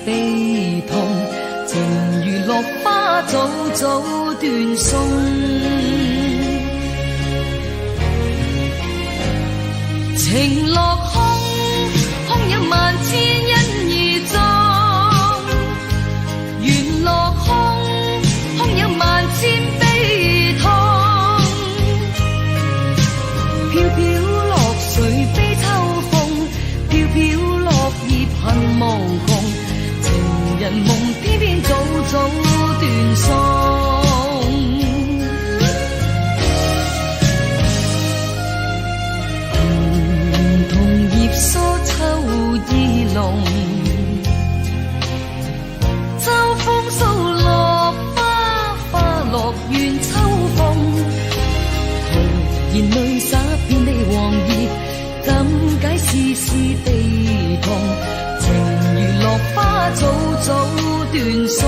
悲痛情如落花，早早斷送。情落空，空有萬千因而葬；緣落空，空有萬千悲痛。飄飄落水悲秋風，飄飄落葉恨無窮。人夢偏偏早早斷送，同葉疏秋意濃，秋風掃落花，花落怨秋風。徒然淚灑遍地黃葉，怎解絲絲悲痛？情如落花，早早斷送。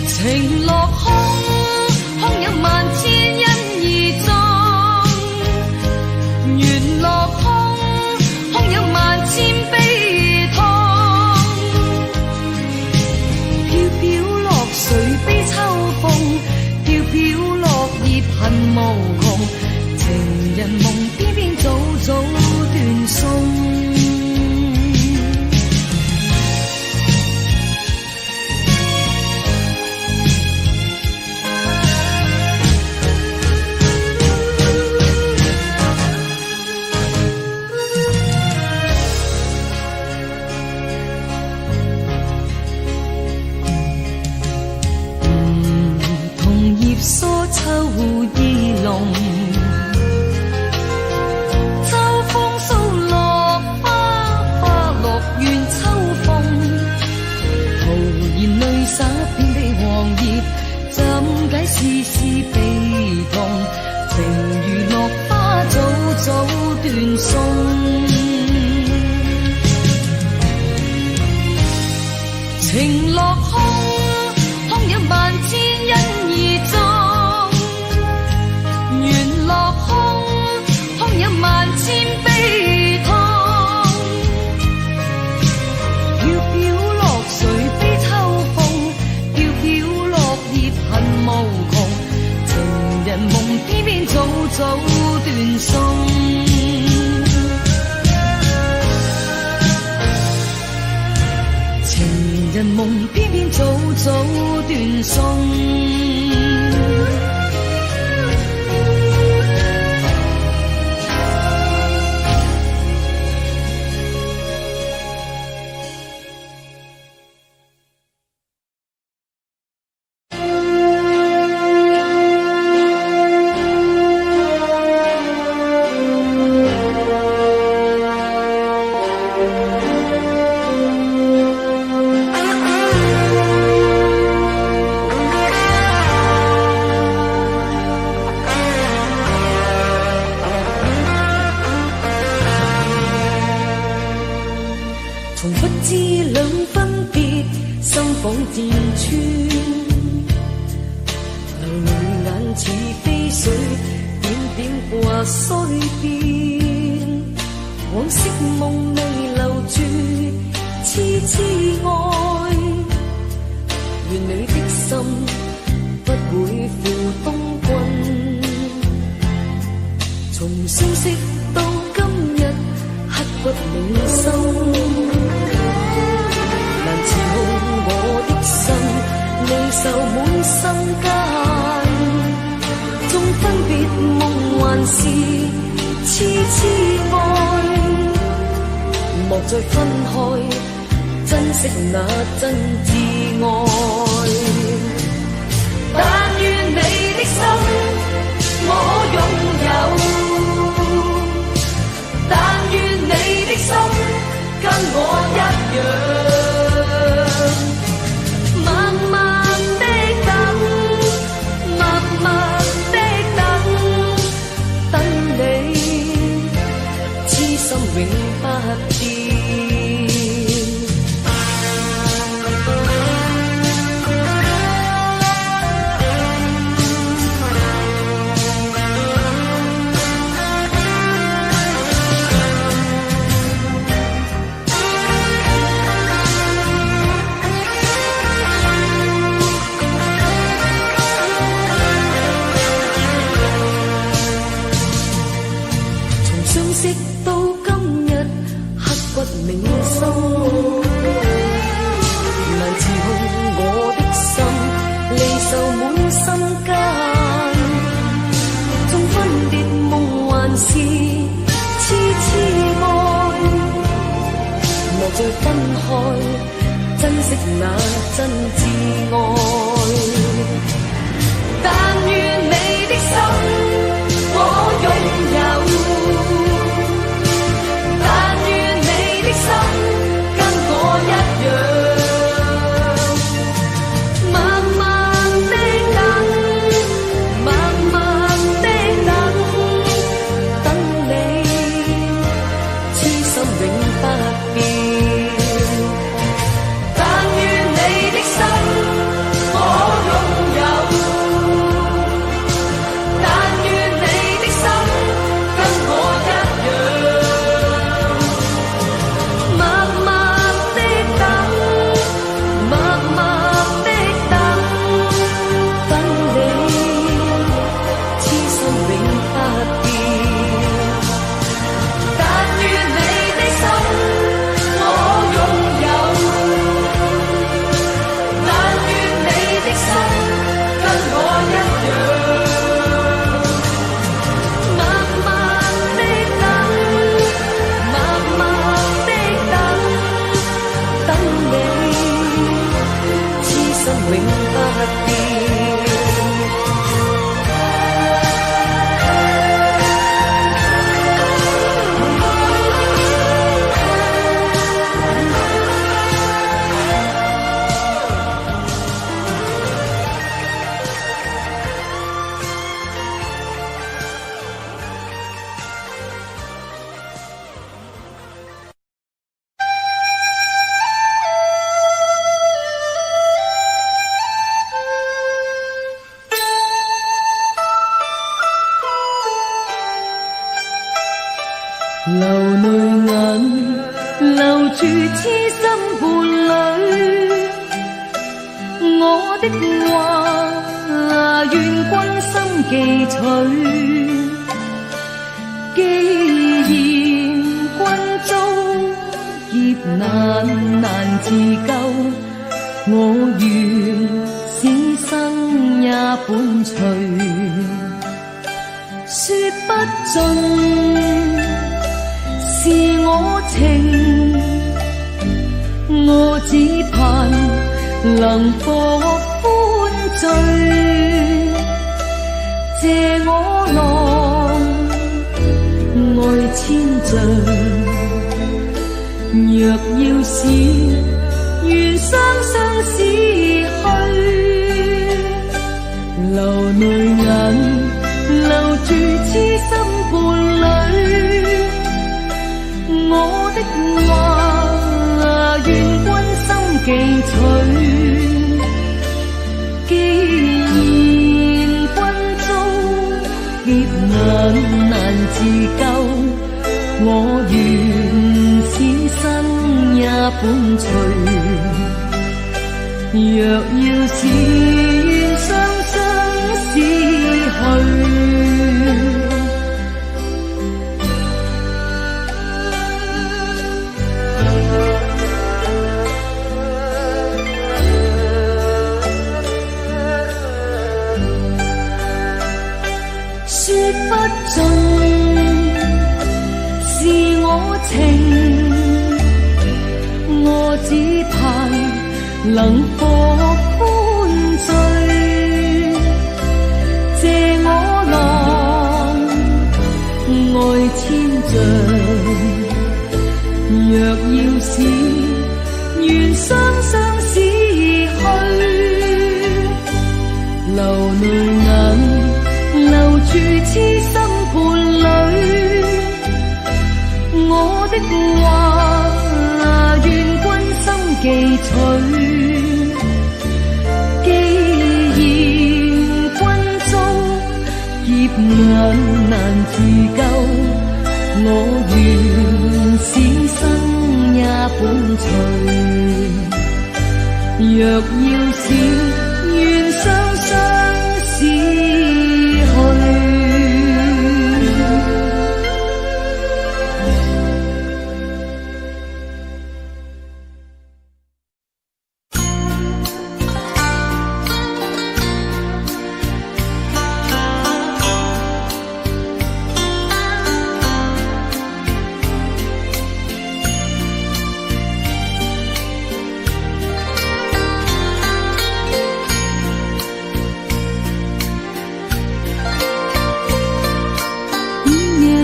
情落空，空有萬千因而葬；緣落空，空有萬千悲痛。飄飄落水悲秋風，飄飄落葉恨無窮。情人夢偏偏早早斷送。同葉疏秋意濃，灑遍地黃葉，怎解絲絲悲痛？情如落花，早早斷送。情落空，空有萬千因而葬；緣落空，空有萬千悲痛。飄飄落水悲秋風，恨無窮，情人夢偏偏早早斷送。情人夢從不知兩分別，心仿箭穿。流淚眼似飛水，點點掛衰變。往昔夢未留住，痴痴愛。願你的心不會負東君。從相識到今日，刻骨銘心。難自控我的心，離愁滿心間。縱分別夢還是痴痴愛，莫再分開，珍惜那真摯愛。但願你的心我擁有，但願你的心跟我一樣，默默的等，默默的等，等你，痴心永不變。再分開，珍惜那真摯愛。但願你的心我擁有，但願你的心跟我一樣，默默的等，默默的等，等你，痴心永不變。流淚眼留住痴心伴侶，我的話願君心記取。既然君遭劫難自救，我願此生也伴隨。說不盡是我情，我只盼能獲歡醉。借我來愛千丈，若要是願雙雙死去。流淚眼留住痴心伴侶，我的話願君心記取。既然君遭劫難難自救，我願此生也伴隨。若要是願雙雙死去。說不盡是我情，我只盼能獲歡醉。借我郎愛千丈，若要是願雙雙死去，流淚眼留住痴心伴侶。我的話願君心記取。既然君遭劫難難自救，我願此生也伴隨。若要是願雙雙死去。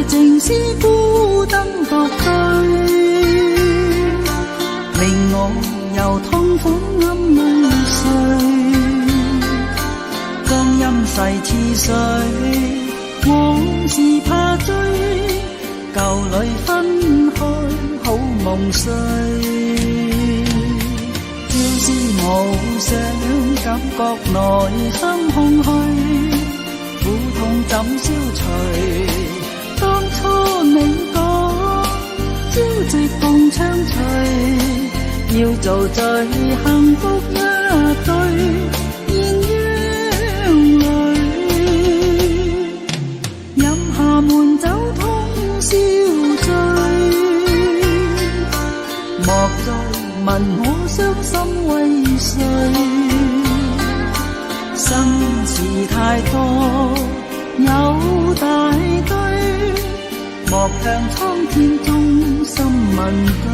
情是孤燈獨對，令我又痛苦暗淚垂。光陰逝似水，往事怕追，舊侶分開好夢碎。朝思暮想，感覺內心空虛，苦痛怎消除？當初你講朝夕共暢隨，要做最幸福一對，現於淚飲下悶酒通宵醉，莫再問我傷心為誰，心事太多有大堆，莫向蒼天中心問句。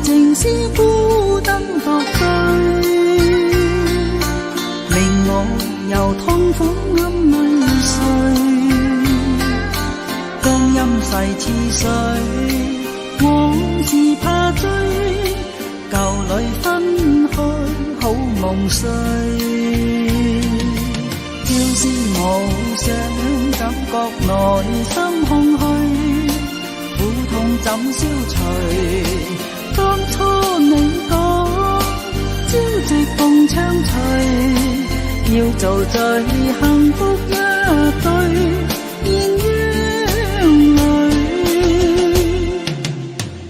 情是孤燈獨對，令我又痛苦暗淚垂。光陰逝似水，往事怕追，舊侶分開好夢碎。朝思暮想，感覺內心空虛，苦痛怎消除？當初你講朝夕共暢隨，要做最幸福一對，現於淚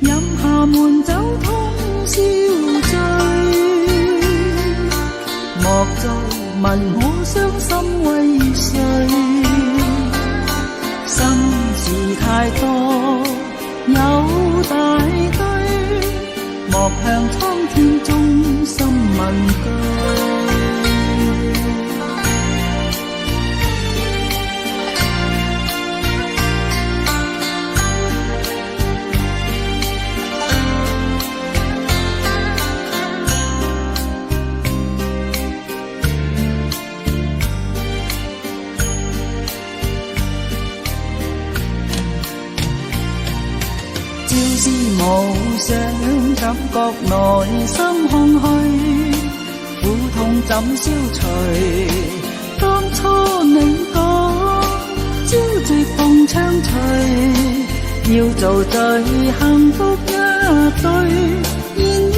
飲下悶酒通宵醉，莫再問我傷心為誰，心事太多有大堆，莫向蒼天中心問句。無想感覺內心空虛，苦痛怎消除？當初你講朝夕共唱隨，要做最幸福一對鴛鴦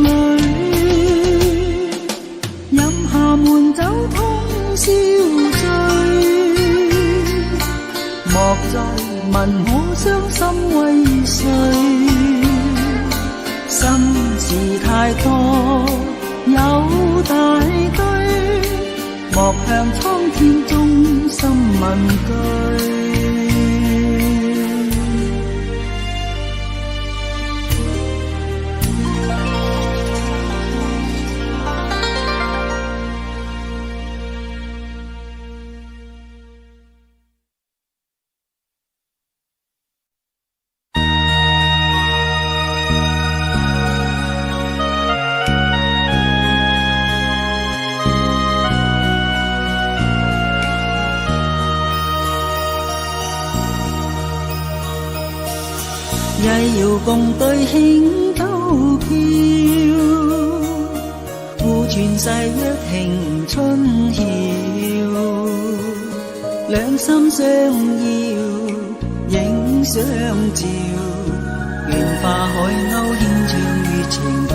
侶，飲下悶酒通宵醉，莫再問我傷心為誰，心事太多有大堆，莫向蒼天中心問句。曳搖共對輕舟飄，互傳誓約慶春曉，兩心相邀影相照，願化海鷗輕唱於情調，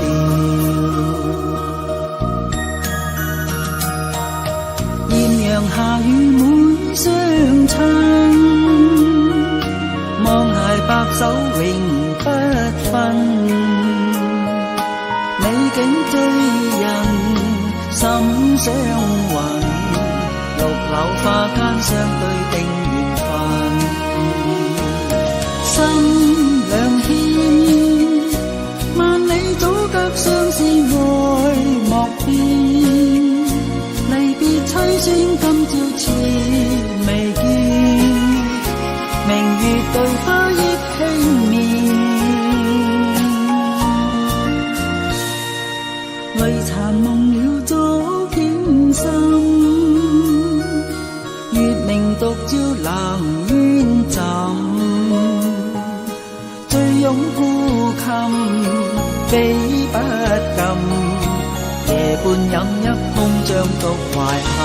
豔陽下與妹相親，望鞋白首永不分，美景醉人心相魂，綠柳花間相對定緣分，心兩牽萬里阻隔相思愛莫變，離別凄酸今朝似未見，明月對花憶輕眠，為殘夢了昨景深，月明獨照冷淵枕，醉擁孤琴悲不禁，夜半飲一空將獨懷恨。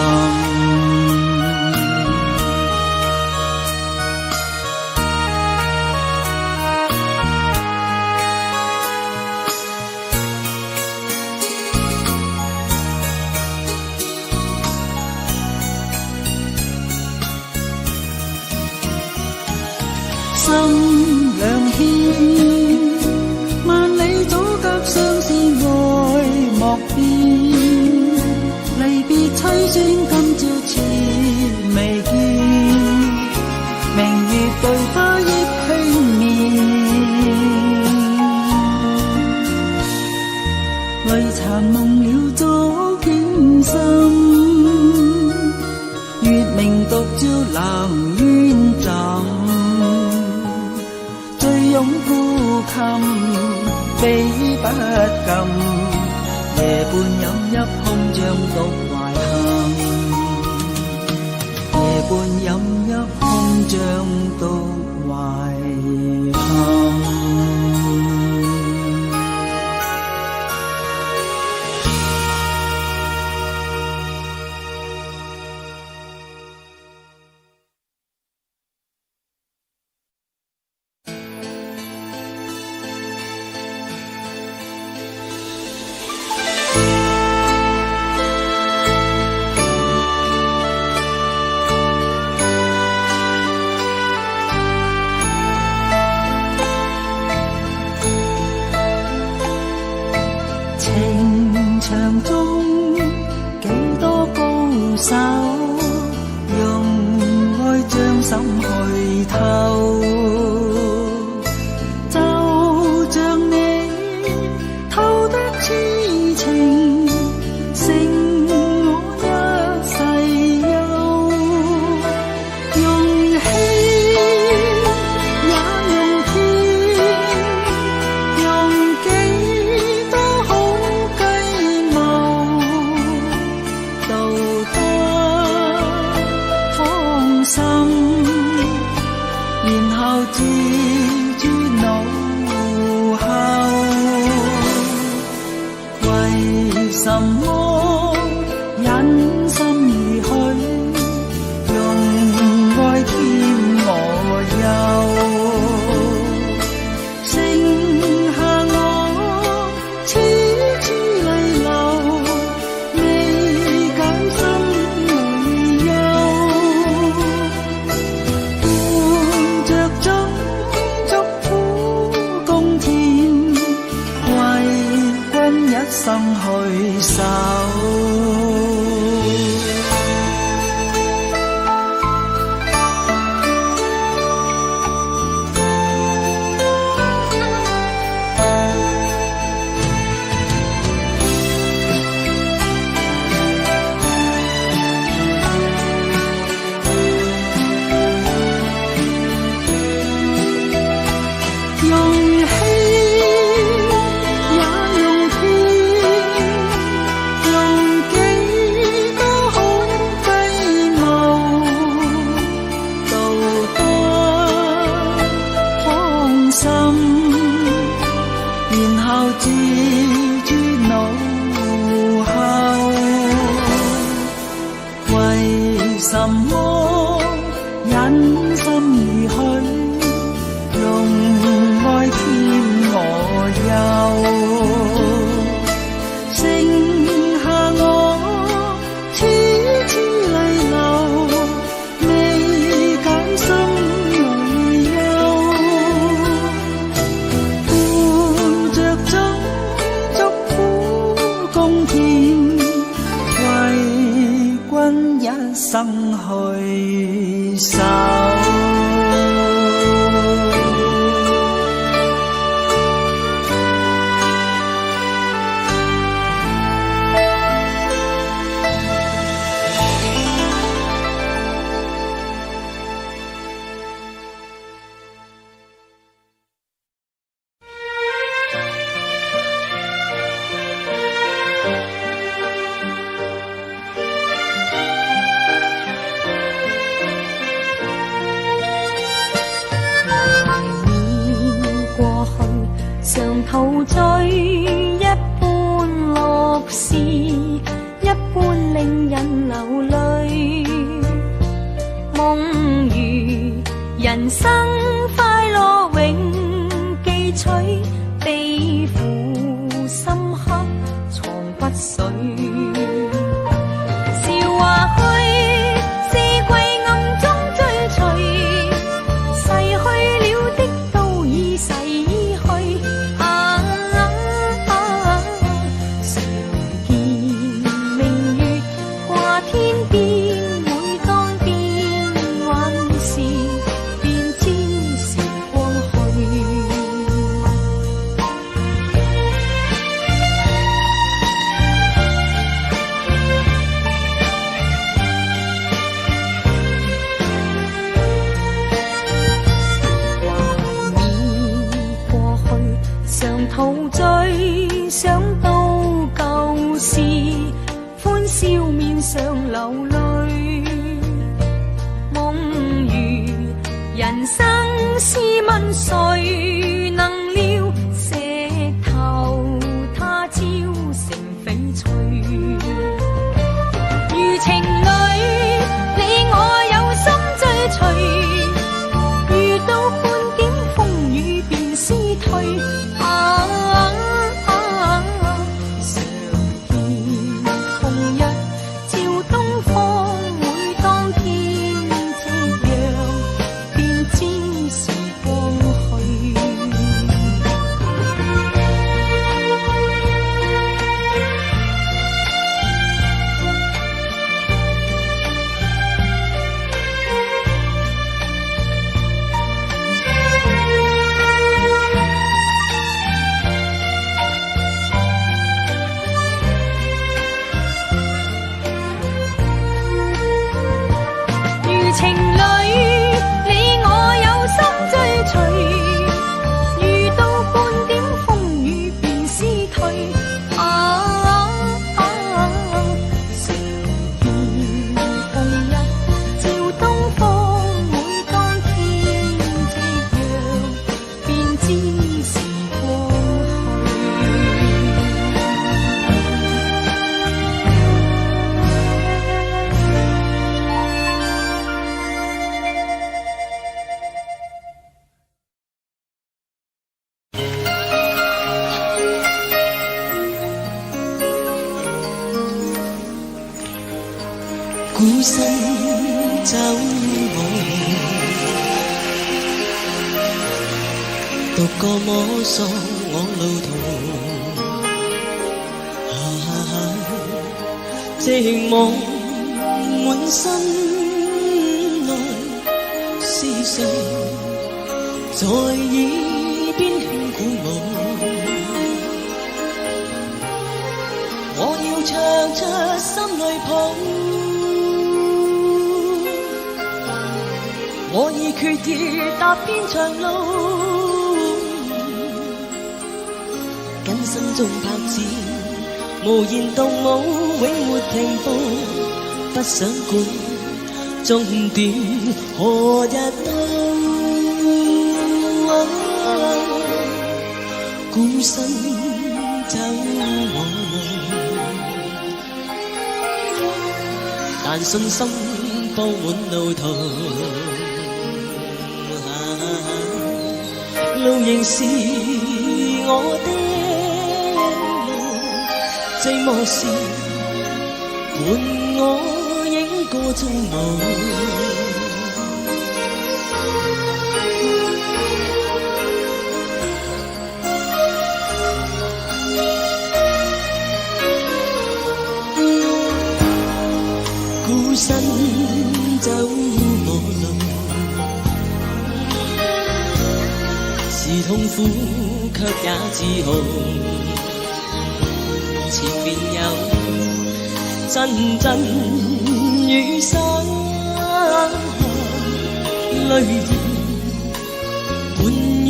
心兩牽萬里阻隔相思愛莫變，離別凄酸今朝似未見，明月對花憶輕眠，為殘夢了昨景深，月明獨照冷淵枕，擁孤琴悲不禁，夜半飲一空將獨懷恨，夜半飲一空將獨懷恨。情場中幾多高手，用愛將心去透，就像你透得痴情，勝我一世憂，用氣也用天，用幾多好計謀，道德去守。孤身走我，独個摸索我路途。寂寞滿身內，是誰在耳邊勸鼓舞？我要唱出心裏抱，我已決意踏遍長路，跟心中拍子，無言動舞，永沒停步，不想管終點何日到。孤身走我路，但信心佈滿路途，路仍是我的路，寂寞時伴我影個蹤舞。孤身走我路，是痛苦卻也自豪，前面有陣陣雨傘，淚兒伴雨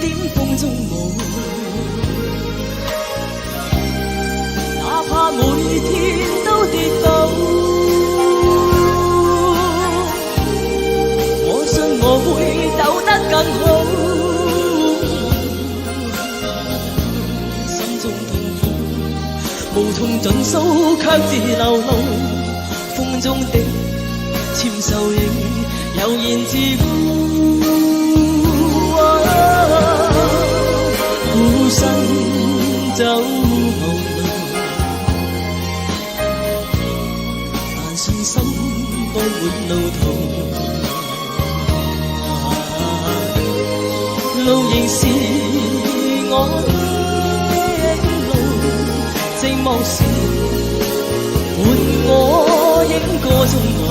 點風中舞，哪怕每天都跌倒，我會走得更好，心中痛苦無從盡訴，卻自流露，風中的纖手影悠然自顧，孤身走無路，但信心佈滿路途。路仍是我的路，寂寞時伴我影個蹤舞。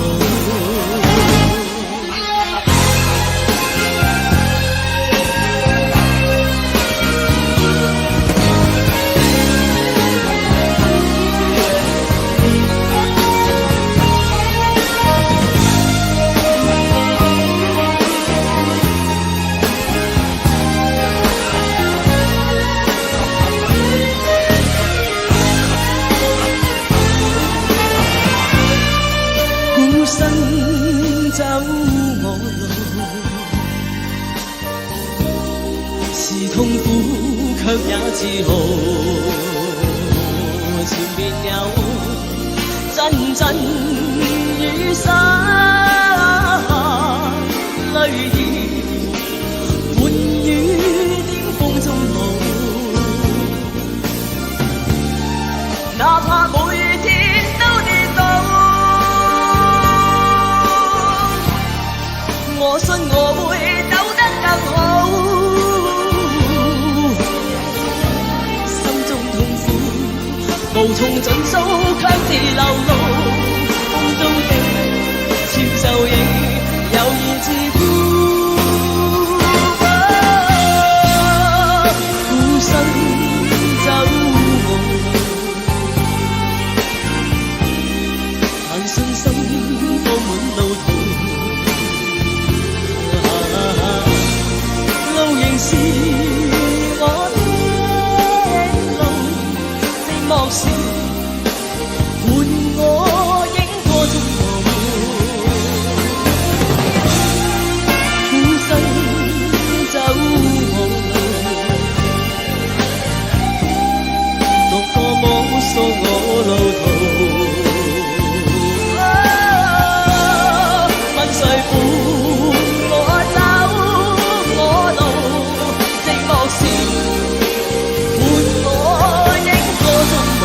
走我路，是痛苦卻也自豪，前面有陣陣雨灑，淚兒伴雨點風中舞，哪怕每天都跌倒，我信我會走得更好，心中痛苦無從盡訴，卻自流露，風中的纖手影悠然自顧，孤身走我路，但信心佈滿路途。路仍是我的路，寂寞時伴我影個蹤舞，孤身走我路，獨個摸索我路途，問誰伴我走？伴我影個蹤舞。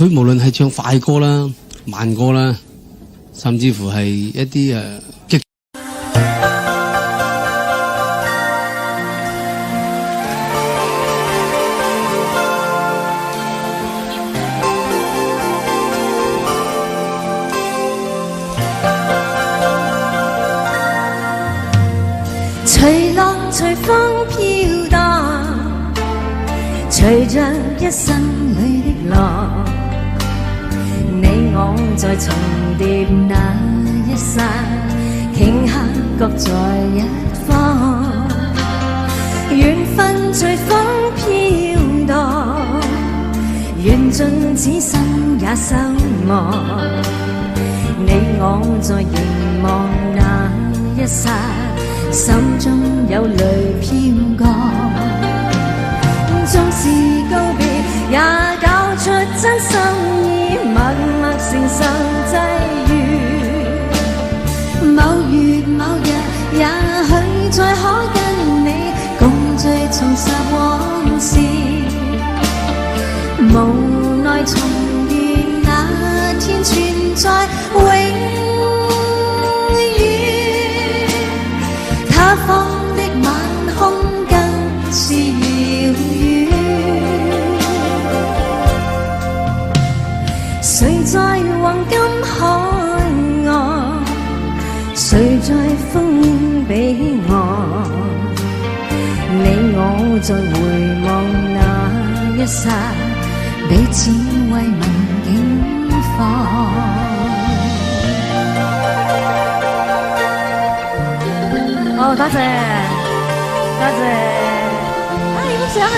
佢無論係唱快歌啦、慢歌啦，甚至乎係一啲激。隨浪隨風飄蕩，隨着一生裏的浪，你我在重疊那一剎，頃刻各在一方，緣分隨風飄蕩，緣盡此生也守望，你我在凝望那一剎，心中有淚飄降，縱是告別也搞出真心意，默默承受際遇。某月某日，也許再可跟你共聚重拾往事，無奈重遇那天存在永他方的晚空更是遙遠，誰在黃金海岸，誰在風彼岸，你我在回望那一剎，彼此慰問境況。哦，多謝，多謝。哎，唔想啊！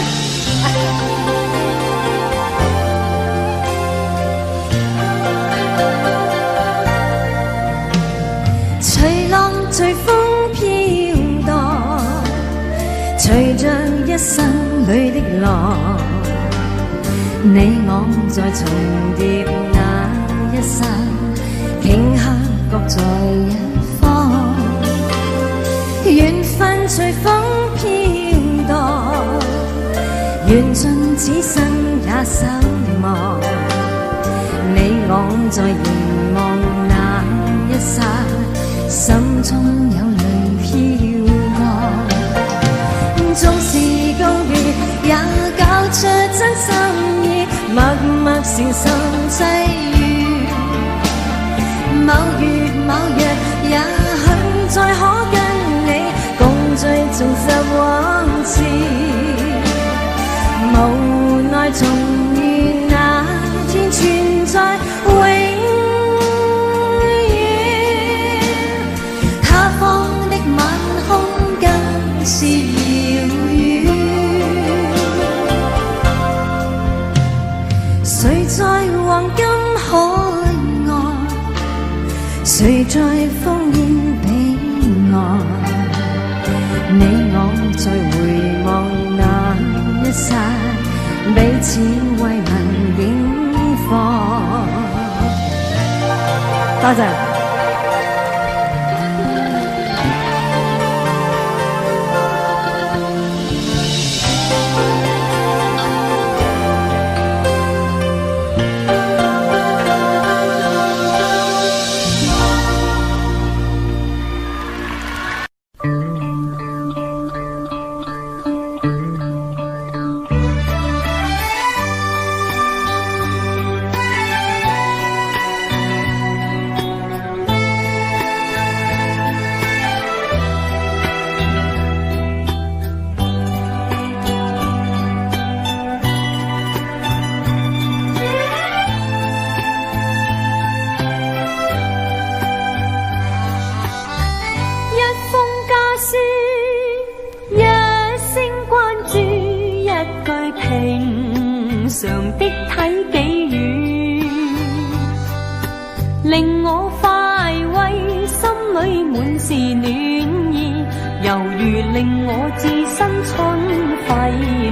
隨浪隨風飄蕩，隨着一生裏的浪，你我在重疊那一剎，頃刻各在一方。緣分隨風飄蕩，緣盡此生也守望，你我在凝望那一剎，心中有淚飄降，縱是告別也搞出真心意，默默承受際遇。某月某日，也許再可跟共聚重拾往事，無奈重遇那天存在永遠，他方的晚空更是遙遠，誰在黃金海岸，誰在烽煙彼岸，你我在回望那一剎，彼此慰問境況。多謝。令我快慰，心裏滿是暖意，猶如令我置身春暉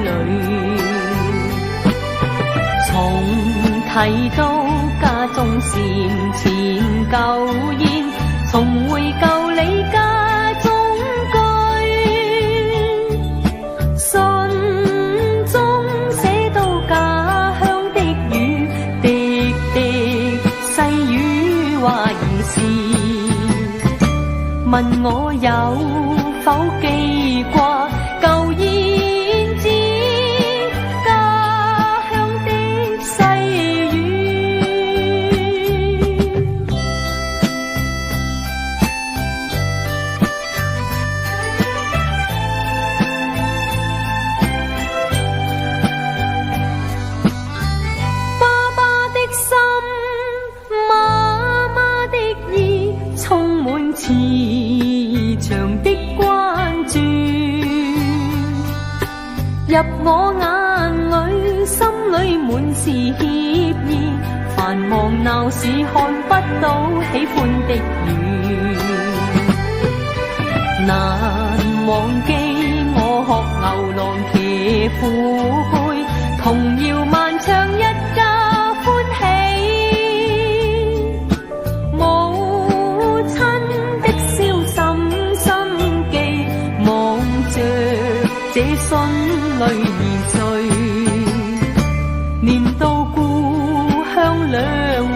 裏。重提到家中禪前舊宴，重回舊李家中居，信中寫到家鄉的雨。話兒時，問我有否記掛舊燕子家鄉的細雨。爸爸的心，媽媽的意，充滿慈祥的關注，入我眼裏，心裏滿是歉意。繁忙鬧市看不到喜歡的雨，難忘記我學牛郎騎虎背，童謠漫唱一家歡喜。母親的笑深深記，望着這孫女兒睡，念到故鄉兩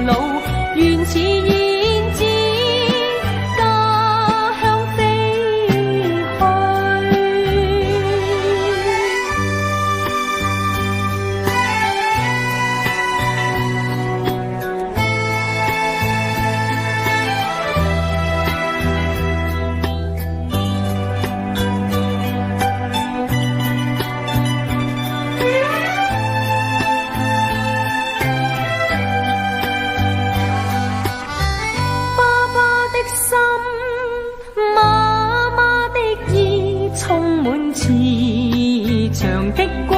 老，原似燕子家鄉飛去。充滿慈祥的關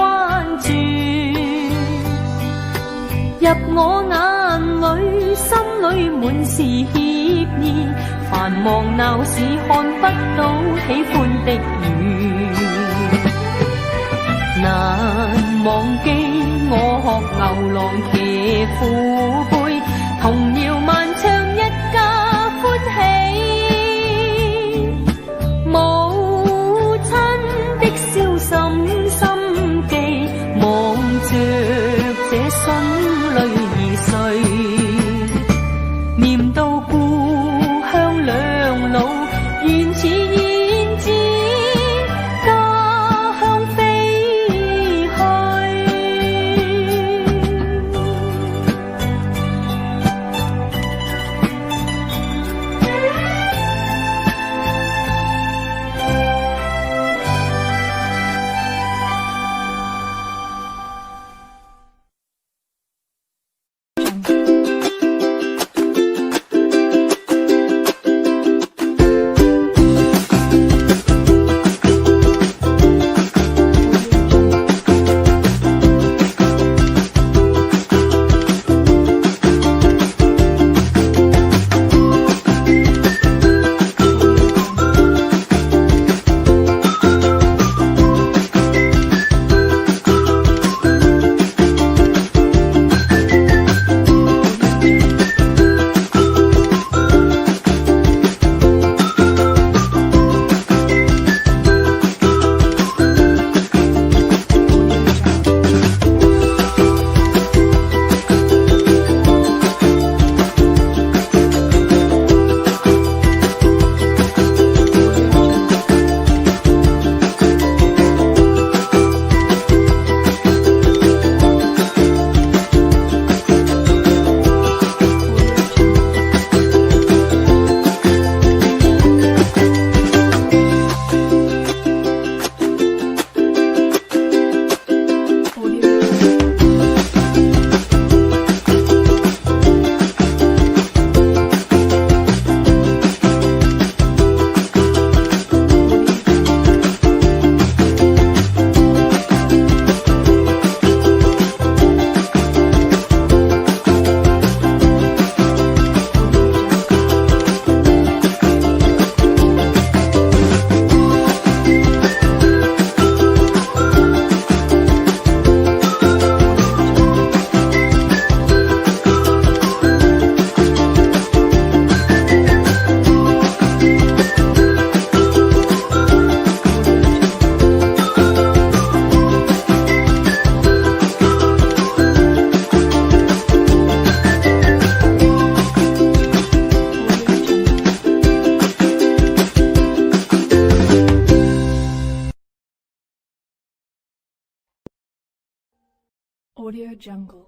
注，入我眼裏，心裏滿是歉意。繁忙鬧市看不到喜歡的雨，難忘記我學牛郎騎虎背，童謠漫唱一家歡喜。母親的笑深深記，望着這孫女兒睡，念到故鄉兩老，原似燕子家鄉飛去。Audio Jungle.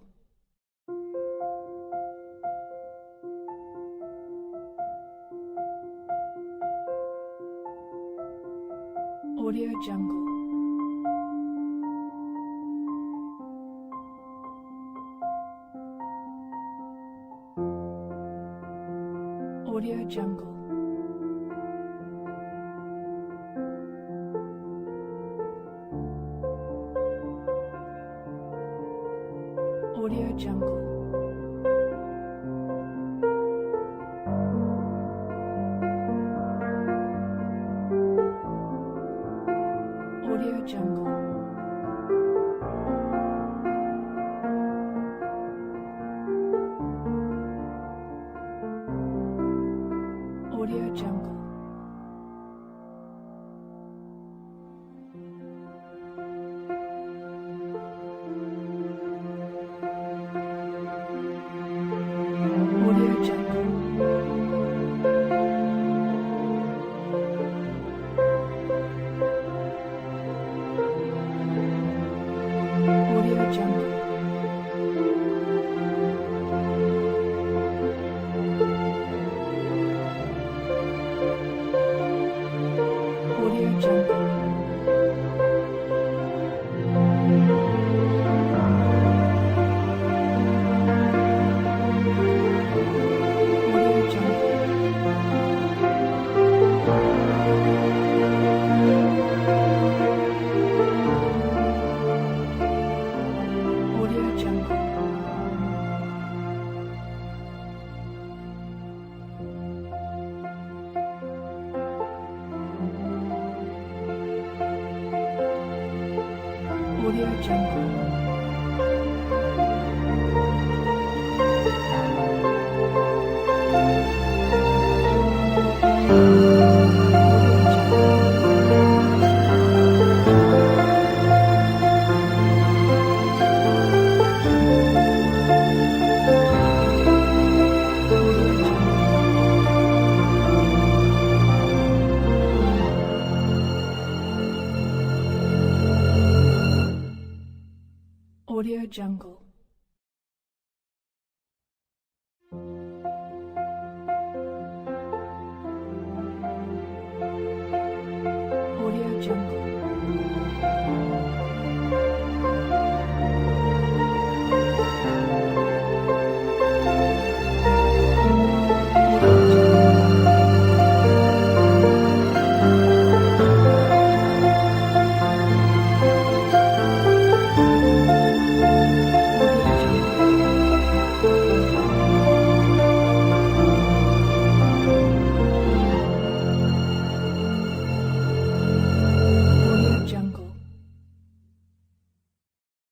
Audio Jungle. Audio Jungle. Audio Jungle. Audio Jungle. Audio Jungle. Audio Jungle. Audio Jungle. Audio Jungle. Audio Jungle. Audio Jungle. Audio Jungle. Audio Jungle. Audio Jungle.